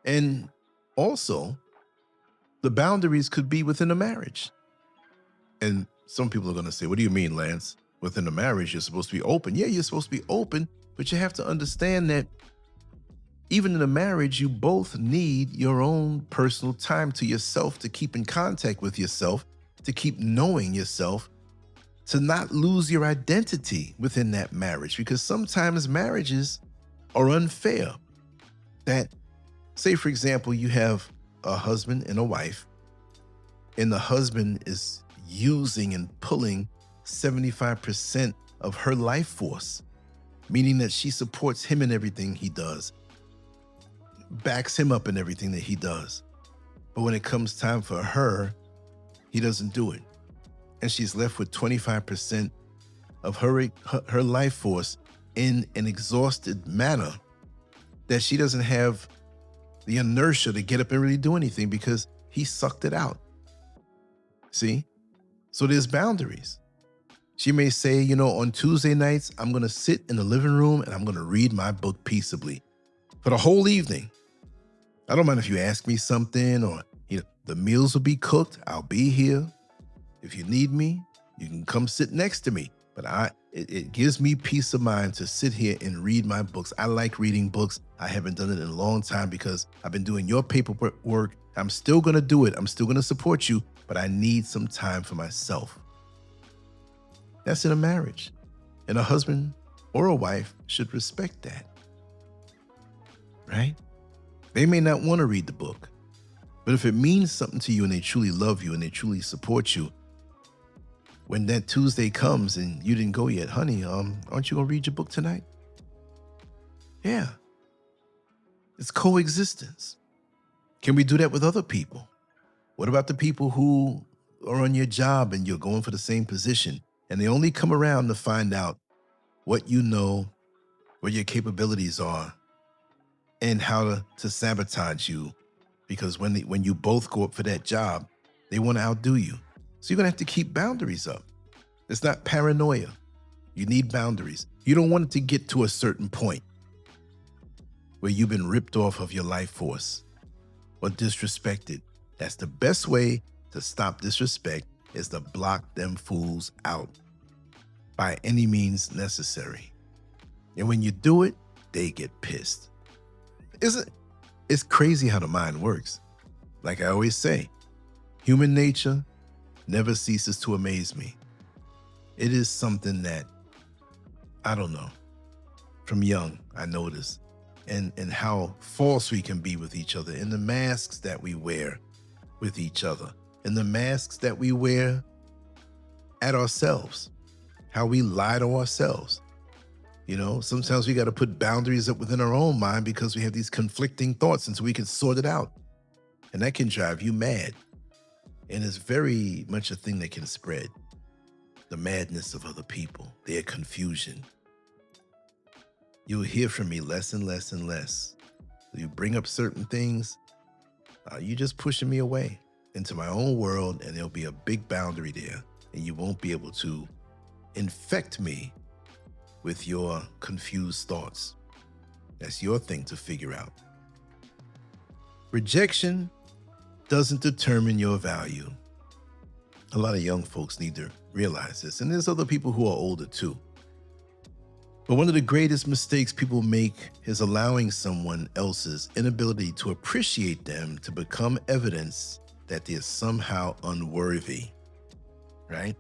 And also, the boundaries could be within a marriage. And some people are going to say, what do you mean, Lance? Within a marriage, you're supposed to be open. Yeah, you're supposed to be open, but you have to understand that even in a marriage, you both need your own personal time to yourself, to keep in contact with yourself, to keep knowing yourself, to not lose your identity within that marriage. Because sometimes marriages are unfair. That, say for example, you have a husband and a wife, and the husband is using and pulling 75% of her life force, meaning that she supports him in everything he does, backs him up in everything that he does. But when it comes time for her, he doesn't do it. And she's left with 25% of her life force in an exhausted manner that she doesn't have the inertia to get up and really do anything because he sucked it out. See? So there's boundaries. She may say, on Tuesday nights, I'm going to sit in the living room and I'm going to read my book peaceably for the whole evening. I don't mind if you ask me something, or the meals will be cooked. I'll be here. If you need me, you can come sit next to me. But it gives me peace of mind to sit here and read my books. I like reading books. I haven't done it in a long time because I've been doing your paperwork. I'm still going to do it. I'm still going to support you, but I need some time for myself. That's in a marriage. And a husband or a wife should respect that. Right? They may not want to read the book, but if it means something to you and they truly love you and they truly support you, when that Tuesday comes and you didn't go yet, honey, aren't you going to read your book tonight? Yeah. It's coexistence. Can we do that with other people? What about the people who are on your job and you're going for the same position and they only come around to find out what you know, what your capabilities are, and how to sabotage you? Because when you both go up for that job, they want to outdo you. So you're going to have to keep boundaries up. It's not paranoia. You need boundaries. You don't want it to get to a certain point where you've been ripped off of your life force or disrespected. That's the best way to stop disrespect, is to block them fools out by any means necessary. And when you do it, they get pissed. It's crazy how the mind works. Like I always say, human nature never ceases to amaze me. It is something that, I don't know, from young I noticed, and how false we can be with each other, and the masks that we wear with each other, and the masks that we wear at ourselves, how we lie to ourselves. Sometimes we got to put boundaries up within our own mind because we have these conflicting thoughts, and so we can sort it out. And that can drive you mad. And it's very much a thing that can spread. The madness of other people, their confusion. You'll hear from me less and less and less. You bring up certain things, you're just pushing me away into my own world, and there'll be a big boundary there, and you won't be able to infect me with your confused thoughts. That's your thing to figure out. Rejection doesn't determine your value. A lot of young folks need to realize this, and there's other people who are older too. But one of the greatest mistakes people make is allowing someone else's inability to appreciate them to become evidence that they're somehow unworthy, right?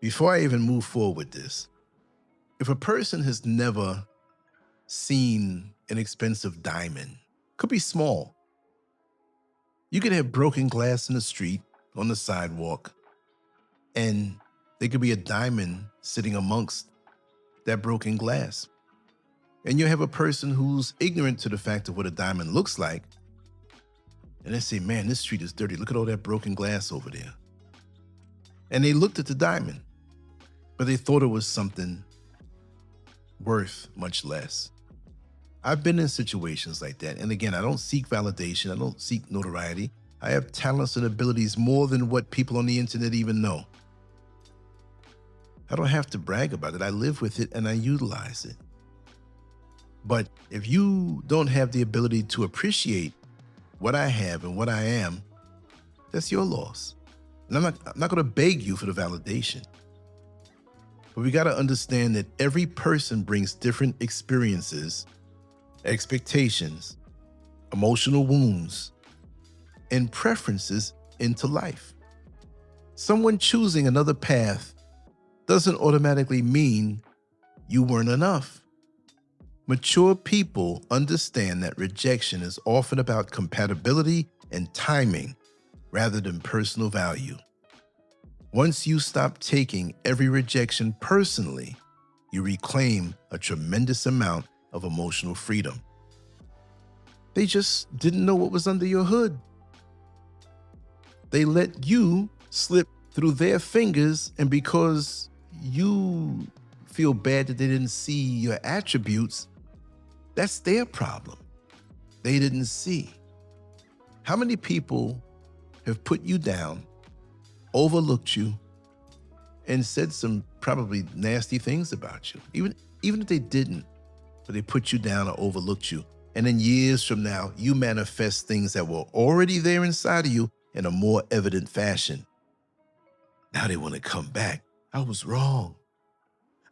Before I even move forward with this, if a person has never seen an expensive diamond, could be small. You could have broken glass in the street, on the sidewalk, and there could be a diamond sitting amongst that broken glass. And you have a person who's ignorant to the fact of what a diamond looks like, and they say, man, this street is dirty. Look at all that broken glass over there. And they looked at the diamond, but they thought it was something worth much less. I've been in situations like that. And again, I don't seek validation. I don't seek notoriety. I have talents and abilities more than what people on the internet even know. I don't have to brag about it. I live with it and I utilize it. But if you don't have the ability to appreciate what I have and what I am, that's your loss. And I'm not going to beg you for the validation. But we got to understand that every person brings different experiences, expectations, emotional wounds, and preferences into life. Someone choosing another path doesn't automatically mean you weren't enough. Mature people understand that rejection is often about compatibility and timing rather than personal value. Once you stop taking every rejection personally, you reclaim a tremendous amount of emotional freedom. They just didn't know what was under your hood. They let you slip through their fingers, and because you feel bad that they didn't see your attributes, that's their problem. They didn't see. How many people have put you down, overlooked you, and said some probably nasty things about you? Even if they didn't, but they put you down or overlooked you. And then years from now, you manifest things that were already there inside of you in a more evident fashion. Now they want to come back. I was wrong.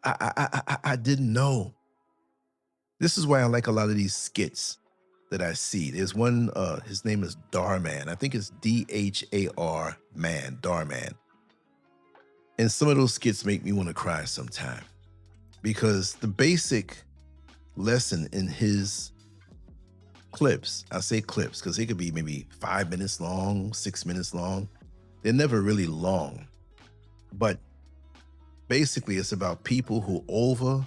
I didn't know. This is why I like a lot of these skits that I see. There's one, his name is Darman. I think it's D-H-A-R man, Darman. And some of those skits make me want to cry sometime, because the basic lesson in his clips, I say clips because they could be maybe 5 minutes long, 6 minutes long. They're never really long. But basically, it's about people who overlook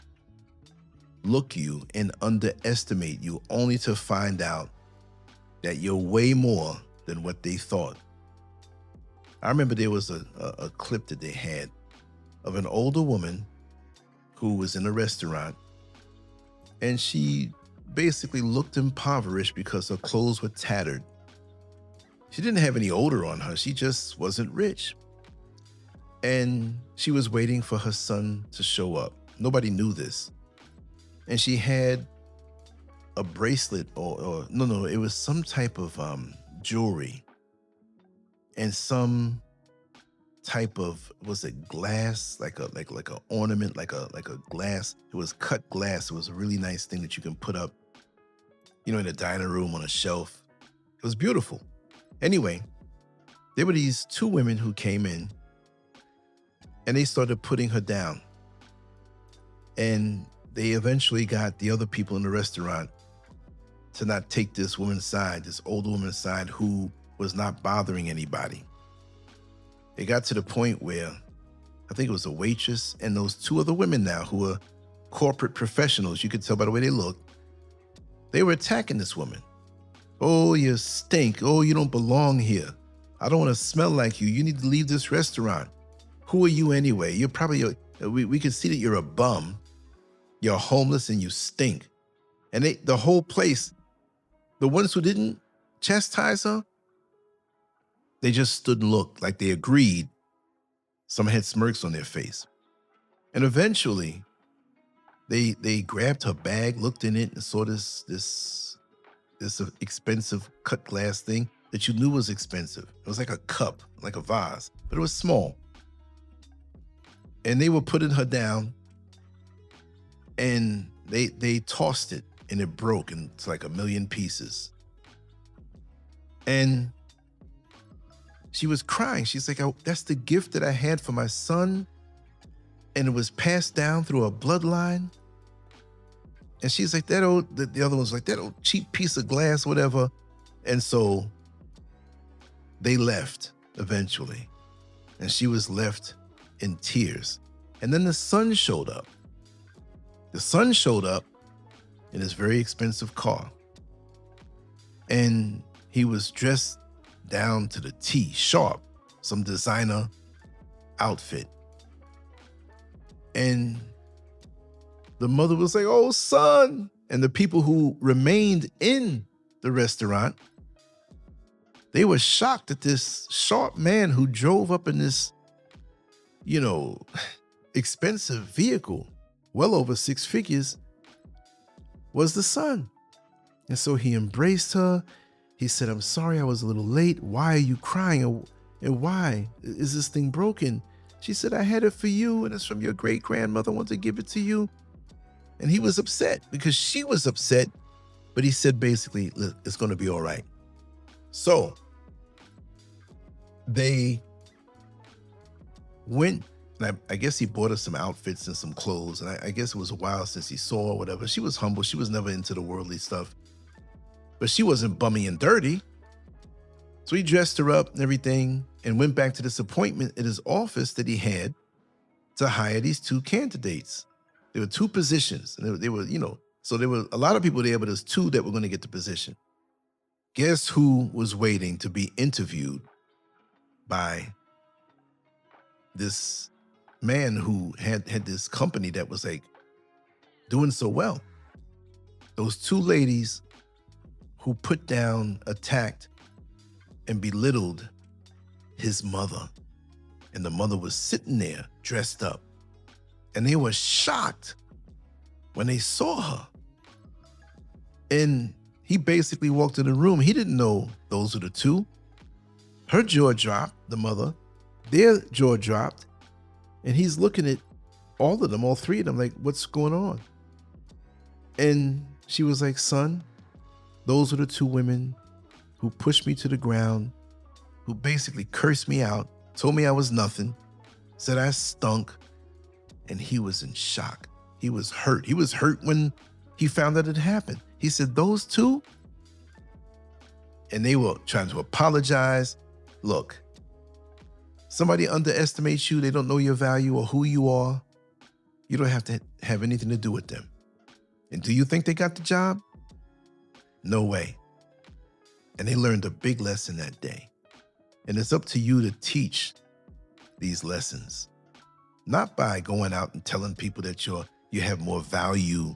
you and underestimate you, only to find out that you're way more than what they thought. I remember there was a clip that they had of an older woman who was in a restaurant, and she basically looked impoverished because her clothes were tattered. She didn't have any odor on her. She just wasn't rich. And she was waiting for her son to show up. Nobody knew this. And she had a bracelet or no, it was some type of jewelry and some type of, was it glass, like a ornament, like a glass. It was cut glass. It was a really nice thing that you can put up, in a dining room on a shelf. It was beautiful. Anyway, there were these two women who came in, and they started putting her down. And they eventually got the other people in the restaurant to not take this woman's side, this older woman's side, who was not bothering anybody. It got to the point where I think it was a waitress and those two other women now who were corporate professionals, you could tell by the way they looked, they were attacking this woman. Oh, you stink. Oh, you don't belong here. I don't want to smell like you. You need to leave this restaurant. Who are you anyway? You're probably, we can see that you're a bum. You're homeless and you stink. And the whole place, the ones who didn't chastise her, they just stood and looked like they agreed. Some had smirks on their face. And eventually, they grabbed her bag, looked in it, and saw this expensive cut glass thing that you knew was expensive. It was like a cup, like a vase, but it was small. And they were putting her down, and they tossed it, and it broke into like 1,000,000 pieces. And she was crying. She's like, "Oh, that's the gift that I had for my son, and it was passed down through a bloodline." And she's like, "That old," the other one's like, "That old cheap piece of glass, whatever." And so they left eventually, and she was left in tears. And then the son showed up. The son showed up in his very expensive car, and he was dressed down to the T, sharp, some designer outfit. And the mother was like, "Oh, son." And the people who remained in the restaurant, they were shocked that this sharp man who drove up in this, expensive vehicle, well over 6 figures, was the son. And so he embraced her. He said, "I'm sorry I was a little late. Why are you crying? And why is this thing broken?" She said, "I had it for you, and it's from your great-grandmother. I want to give it to you." And he was upset because she was upset, but he said basically, "Look, it's going to be all right." So they went, and I guess he bought her some outfits and some clothes, and I guess it was a while since he saw her or whatever. She was humble. She was never into the worldly stuff, but she wasn't bummy and dirty. So he dressed her up and everything and went back to this appointment at his office that he had to hire these 2 candidates. There were 2 positions, and they were, so there were a lot of people there, but there's 2 that were going to get the position. Guess who was waiting to be interviewed by this man who had this company that was like doing so well? Those 2 ladies who put down, attacked, and belittled his mother. And the mother was sitting there dressed up. And they were shocked when they saw her. And he basically walked in the room. He didn't know those were the 2. Her jaw dropped, the mother. Their jaw dropped. And he's looking at all of them, all 3 of them, like, "What's going on?" And she was like, "Son, those are the 2 women who pushed me to the ground, who basically cursed me out, told me I was nothing, said I stunk." And he was in shock. He was hurt. He was hurt when he found out it happened. He said, "Those 2?" And they were trying to apologize. Look, somebody underestimates you. They don't know your value or who you are. You don't have to have anything to do with them. And do you think they got the job? No way. And they learned a big lesson that day. And it's up to you to teach these lessons, not by going out and telling people that you have more value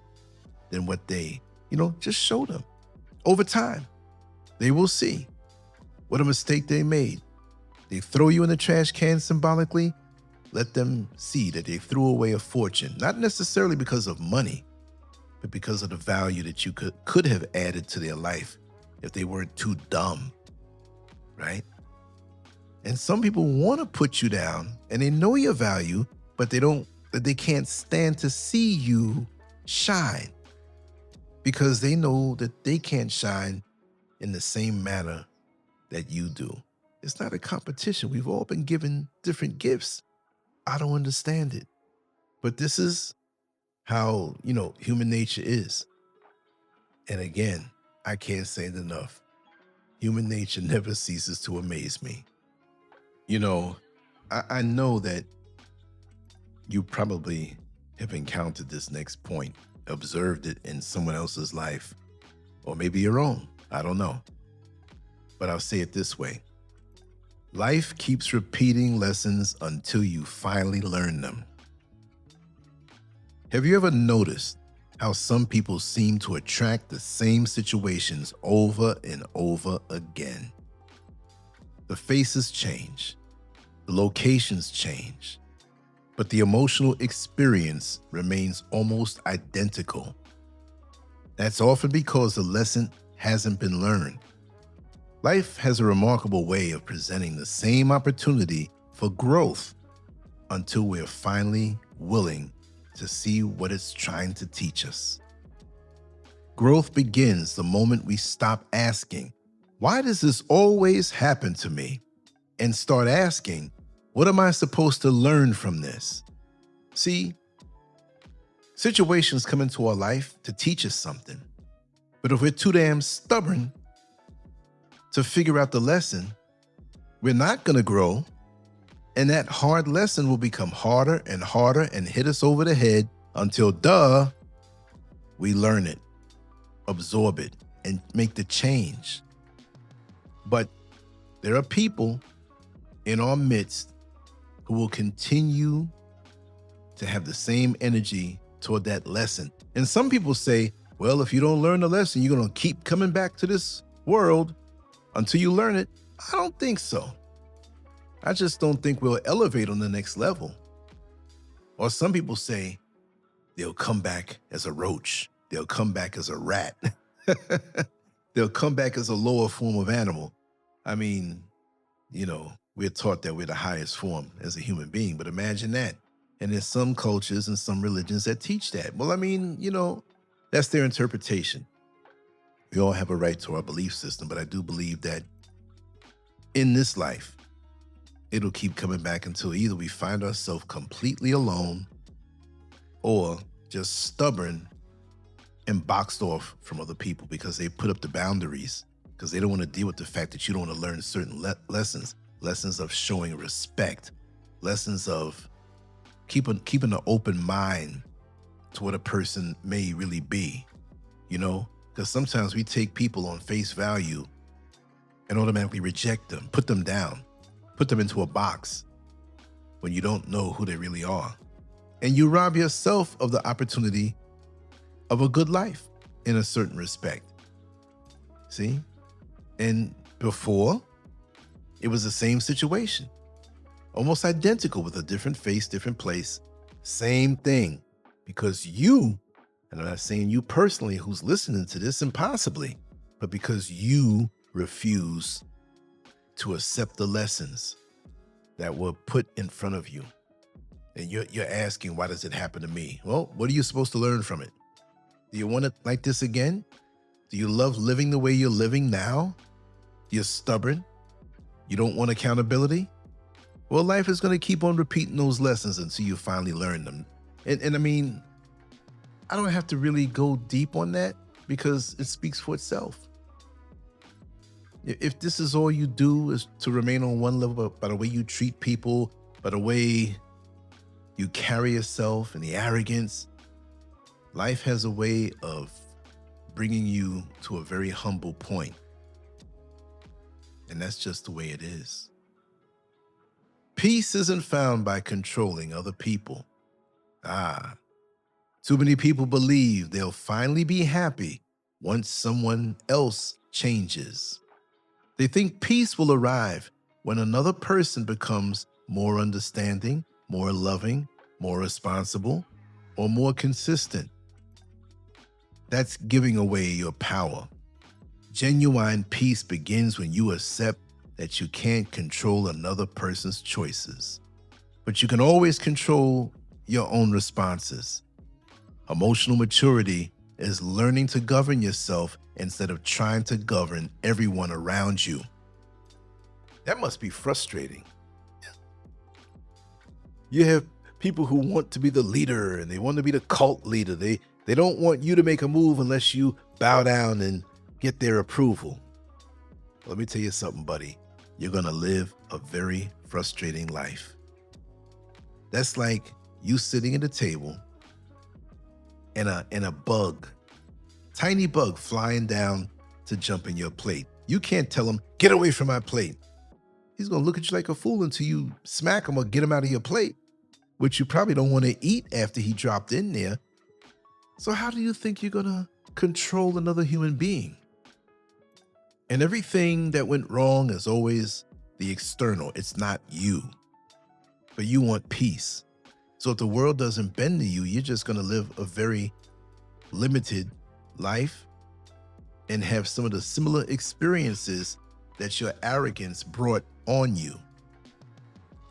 than what they, just show them. Over time, they will see what a mistake they made. They throw you in the trash can symbolically. Let them see that they threw away a fortune, not necessarily because of money, but because of the value that you could have added to their life if they weren't too dumb, right? And some people want to put you down, and they know your value, but they can't stand to see you shine because they know that they can't shine in the same manner that you do. It's not a competition. We've all been given different gifts. I don't understand it. But this is how, human nature is. And again, I can't say it enough. Human nature never ceases to amaze me. I know that you probably have encountered this next point, observed it in someone else's life, or maybe your own. I don't know. But I'll say it this way. Life keeps repeating lessons until you finally learn them. Have you ever noticed how some people seem to attract the same situations over and over again? The faces change, the locations change, but the emotional experience remains almost identical. That's often because the lesson hasn't been learned. Life has a remarkable way of presenting the same opportunity for growth until we're finally willing to see what it's trying to teach us. Growth begins the moment we stop asking, "Why does this always happen to me?" and start asking, "What am I supposed to learn from this?" See, situations come into our life to teach us something. But if we're too damn stubborn to figure out the lesson, we're not going to grow. And that hard lesson will become harder and harder and hit us over the head until, we learn it, absorb it, and make the change. But there are people in our midst who will continue to have the same energy toward that lesson. And some people say, well, if you don't learn the lesson, you're going to keep coming back to this world until you learn it. I don't think so. I just don't think we'll elevate on the next level. Or some people say they'll come back as a roach. They'll come back as a rat. They'll come back as a lower form of animal. I mean, we're taught that we're the highest form as a human being, but imagine that. And there's some cultures and some religions that teach that. Well, I mean, that's their interpretation. We all have a right to our belief system, but I do believe that in this life, it'll keep coming back until either we find ourselves completely alone or just stubborn and boxed off from other people because they put up the boundaries, because they don't want to deal with the fact that you don't want to learn certain lessons of showing respect, lessons of keeping an open mind to what a person may really be, because sometimes we take people on face value and automatically reject them, put them down, put them into a box when you don't know who they really are. And you rob yourself of the opportunity of a good life in a certain respect. See? And before, it was the same situation, almost identical with a different face, different place, same thing. Because you, and I'm not saying you personally who's listening to this impossibly, but because you refuse to accept the lessons that were put in front of you. And you're asking, why does it happen to me? Well, what are you supposed to learn from it? Do you want it like this again? Do you love living the way you're living now? You're stubborn? You don't want accountability? Well, life is going to keep on repeating those lessons until you finally learn them. And I mean, I don't have to really go deep on that because it speaks for itself. If this is all you do is to remain on one level by the way you treat people, by the way you carry yourself and the arrogance, life has a way of bringing you to a very humble point. And that's just the way it is. Peace isn't found by controlling other people. Too many people believe they'll finally be happy once someone else changes. They think peace will arrive when another person becomes more understanding, more loving, more responsible, or more consistent. That's giving away your power. Genuine peace begins when you accept that you can't control another person's choices, but you can always control your own responses. Emotional maturity is learning to govern yourself instead of trying to govern everyone around you. That must be frustrating. You have people who want to be the leader and they want to be the cult leader. They don't want you to make a move unless you bow down and get their approval. Let me tell you something, buddy. You're going to live a very frustrating life. That's like you sitting at a table and a bug, tiny bug flying down to jump in your plate. You can't tell him, get away from my plate. He's going to look at you like a fool until you smack him or get him out of your plate, which you probably don't want to eat after he dropped in there. So how do you think you're going to control another human being? And everything that went wrong is always the external. It's not you. But you want peace. So if the world doesn't bend to you, you're just going to live a very limited life and have some of the similar experiences that your arrogance brought on you.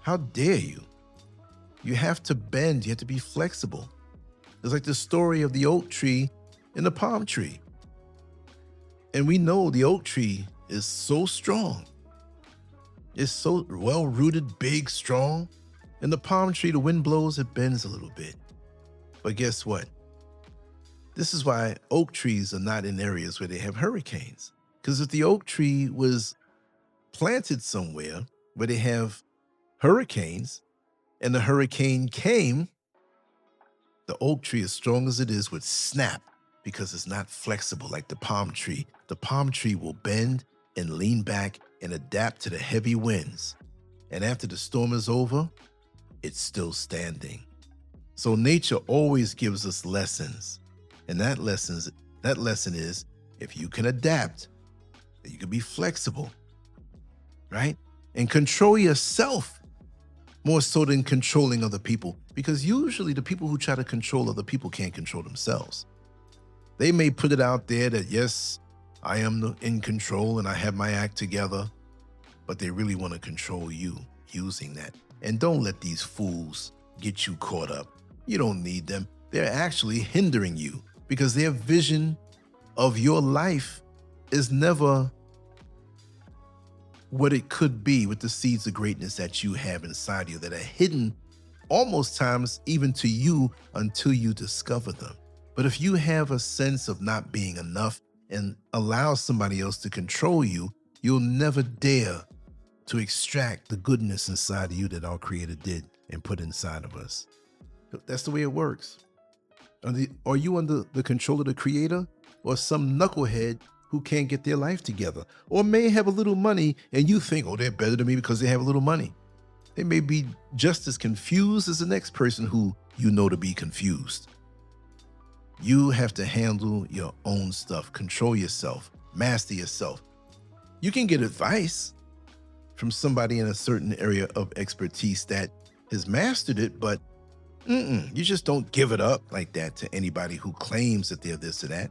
How dare you? You have to bend. You have to be flexible. It's like the story of the oak tree and the palm tree. And we know the oak tree is so strong. It's so well-rooted, big, strong. And the palm tree, the wind blows, it bends a little bit. But guess what? This is why oak trees are not in areas where they have hurricanes. Because if the oak tree was planted somewhere where they have hurricanes and the hurricane came, the oak tree, as strong as it is, would snap because it's not flexible like the palm tree. The palm tree will bend and lean back and adapt to the heavy winds. And after the storm is over, it's still standing. So nature always gives us lessons. And that lesson is, if you can adapt, you can be flexible, right? And control yourself more so than controlling other people. Because usually the people who try to control other people can't control themselves. They may put it out there that, yes, I am in control and I have my act together, but they really want to control you using that. And don't let these fools get you caught up. You don't need them. They're actually hindering you because their vision of your life is never what it could be with the seeds of greatness that you have inside you that are hidden almost times even to you until you discover them. But if you have a sense of not being enough and allow somebody else to control you, you'll never dare to extract the goodness inside of you that our Creator did and put inside of us. That's the way it works. Are you under the control of the Creator or some knucklehead who can't get their life together or may have a little money and you think, oh, they're better than me because they have a little money? They may be just as confused as the next person who you know to be confused. You have to handle your own stuff, control yourself, master yourself. You can get advice from somebody in a certain area of expertise that has mastered it, but you just don't give it up like that to anybody who claims that they're this or that.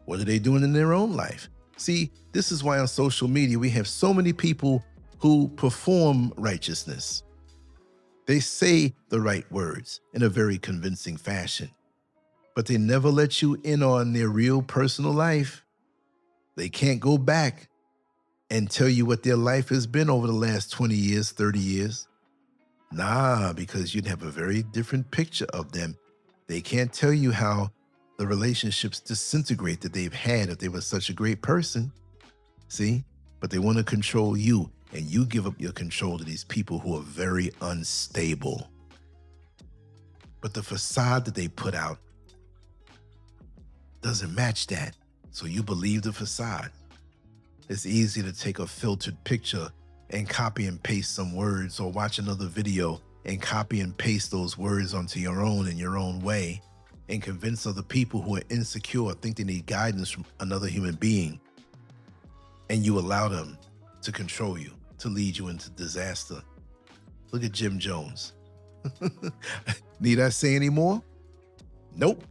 What are they doing in their own life? See, this is why on social media we have so many people who perform righteousness. They say the right words in a very convincing fashion, but they never let you in on their real personal life. They can't go back and tell you what their life has been over the last 20 years, 30 years. Nah, because you'd have a very different picture of them. They can't tell you how the relationships disintegrate that they've had if they were such a great person. See? But they want to control you, and you give up your control to these people who are very unstable. But the facade that they put out doesn't match that. So you believe the facade. It's easy to take a filtered picture and copy and paste some words, or watch another video and copy and paste those words onto your own in your own way and convince other people who are insecure, think they need guidance from another human being. And you allow them to control you, to lead you into disaster. Look at Jim Jones. Need I say any more? Nope.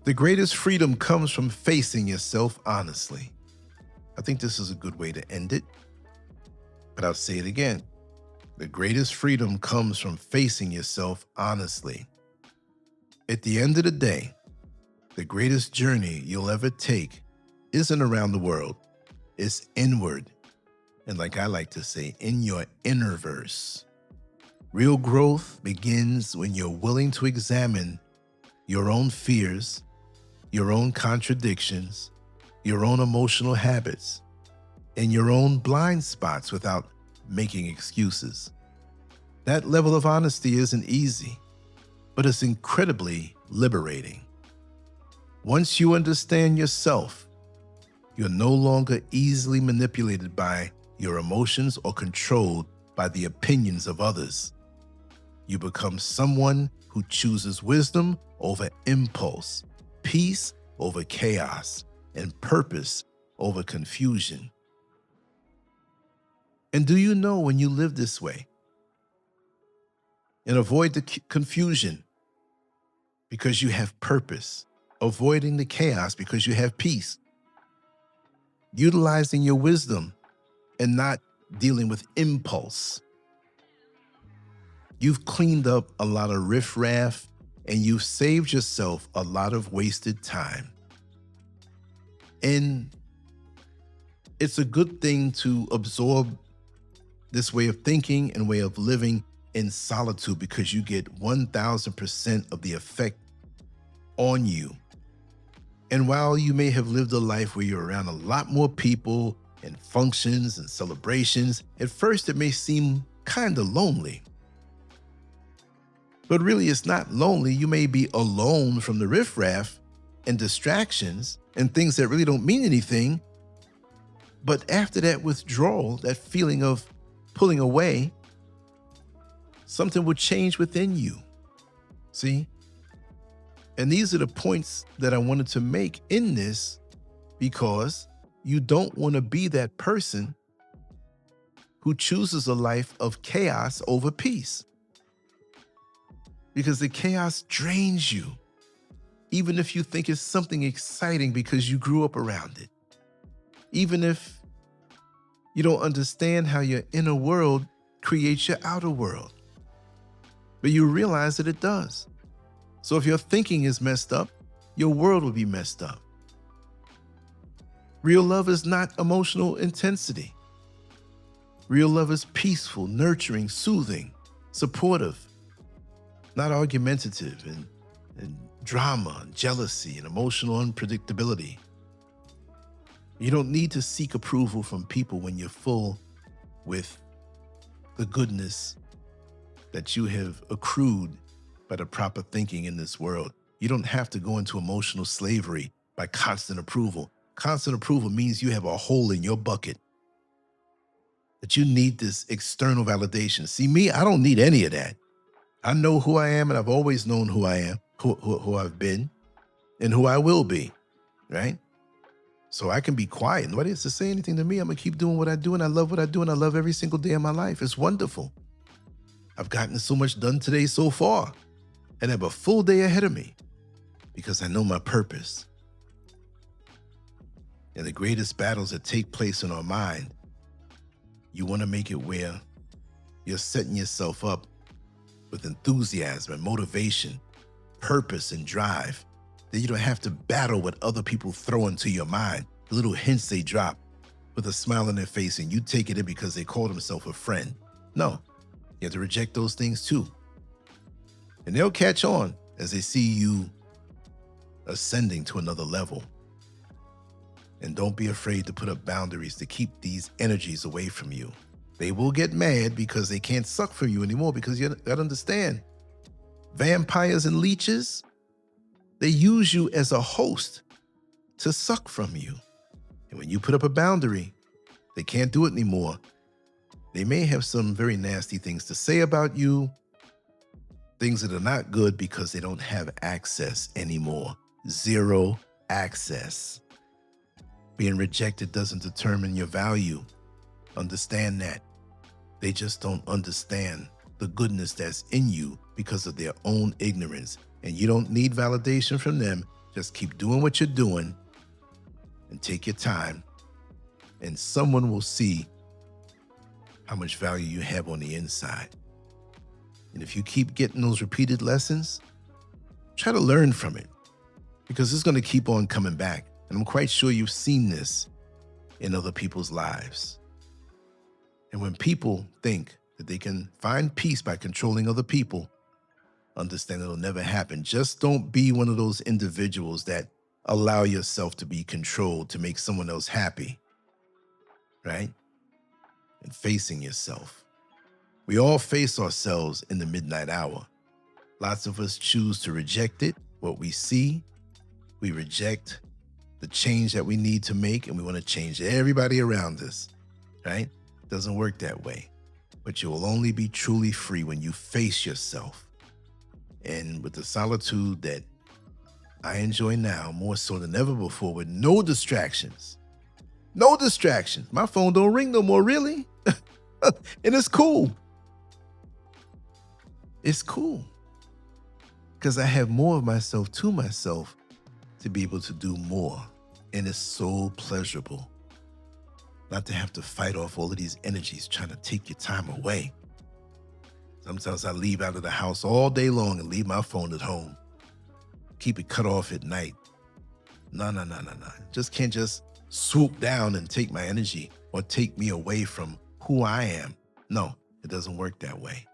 The greatest freedom comes from facing yourself honestly. I think this is a good way to end it, but I'll say it again. The greatest freedom comes from facing yourself honestly. At the end of the day, the greatest journey you'll ever take isn't around the world. It's inward. And like I like to say, in your inner verse. Real growth begins when you're willing to examine your own fears, your own contradictions, your own emotional habits, and your own blind spots without making excuses. That level of honesty isn't easy, but it's incredibly liberating. Once you understand yourself You're no longer easily manipulated by your emotions or controlled by the opinions of others. You become someone who chooses wisdom over impulse, peace over chaos, and purpose over confusion. And do you know, when you live this way and avoid the confusion because you have purpose, avoiding the chaos because you have peace, utilizing your wisdom and not dealing with impulse, you've cleaned up a lot of riffraff and you've saved yourself a lot of wasted time. And it's a good thing to absorb this way of thinking and way of living in solitude, because you get 1000% of the effect on you. And while you may have lived a life where you're around a lot more people and functions and celebrations, at first it may seem kind of lonely. But really, it's not lonely. You may be alone from the riffraff and distractions and things that really don't mean anything. But after that withdrawal, that feeling of pulling away, something will change within you. See? And these are the points that I wanted to make in this, because you don't want to be that person who chooses a life of chaos over peace. Because the chaos drains you, even if you think it's something exciting because you grew up around it. Even if you don't understand how your inner world creates your outer world. But you realize that it does. So if your thinking is messed up, your world will be messed up. Real love is not emotional intensity. Real love is peaceful, nurturing, soothing, supportive, not argumentative and drama and jealousy and emotional unpredictability. You don't need to seek approval from people when you're full with the goodness that you have accrued by the proper thinking in this world. You don't have to go into emotional slavery by constant approval. Constant approval means you have a hole in your bucket, that you need this external validation. See, me, I don't need any of that. I know who I am, and I've always known who I am, who I've been, and who I will be, right? So I can be quiet. Nobody has to say anything to me. I'm going to keep doing what I do, and I love what I do, and I love every single day of my life. It's wonderful. I've gotten so much done today so far, and I have a full day ahead of me because I know my purpose. And the greatest battles that take place in our mind, you want to make it where you're setting yourself up with enthusiasm and motivation, purpose and drive, that you don't have to battle what other people throw into your mind, the little hints they drop with a smile on their face, and you take it in because they call themselves a friend. No, you have to reject those things too. And they'll catch on as they see you ascending to another level. And don't be afraid to put up boundaries to keep these energies away from you. They will get mad because they can't suck from you anymore, because you gotta understand, vampires and leeches, they use you as a host to suck from you. And when you put up a boundary, they can't do it anymore. They may have some very nasty things to say about you, things that are not good, because they don't have access anymore. Zero access. Being rejected doesn't determine your value. Understand that. They just don't understand the goodness that's in you because of their own ignorance. And you don't need validation from them. Just keep doing what you're doing and take your time, and someone will see how much value you have on the inside. And if you keep getting those repeated lessons, try to learn from it, because it's going to keep on coming back. And I'm quite sure you've seen this in other people's lives. And when people think that they can find peace by controlling other people, understand it'll never happen. Just don't be one of those individuals that allow yourself to be controlled to make someone else happy, right? And facing yourself. We all face ourselves in the midnight hour. Lots of us choose to reject it. What we see, we reject the change that we need to make, and we want to change everybody around us, right? It doesn't work that way. But you will only be truly free when you face yourself. And with the solitude that I enjoy now, more so than ever before, with no distractions. No distractions. My phone don't ring no more, really. And it's cool. It's cool. Because I have more of myself to myself to be able to do more. And it's so pleasurable not to have to fight off all of these energies trying to take your time away. Sometimes I leave out of the house all day long and leave my phone at home. Keep it cut off at night. No. Just can't just swoop down and take my energy or take me away from who I am. No, it doesn't work that way.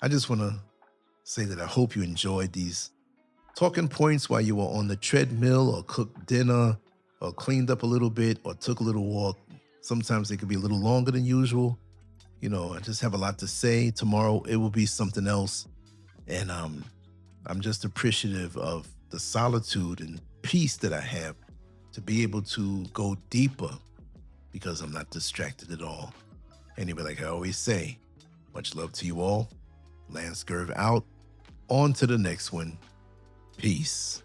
I just want to say that I hope you enjoyed these talking points while you were on the treadmill or cooked dinner or cleaned up a little bit or took a little walk. Sometimes they could be a little longer than usual. You know, I just have a lot to say. Tomorrow it will be something else. And I'm just appreciative of the solitude and peace that I have to be able to go deeper because I'm not distracted at all. Anyway, like I always say, much love to you all. LanceScurv out. On to the next one. Peace.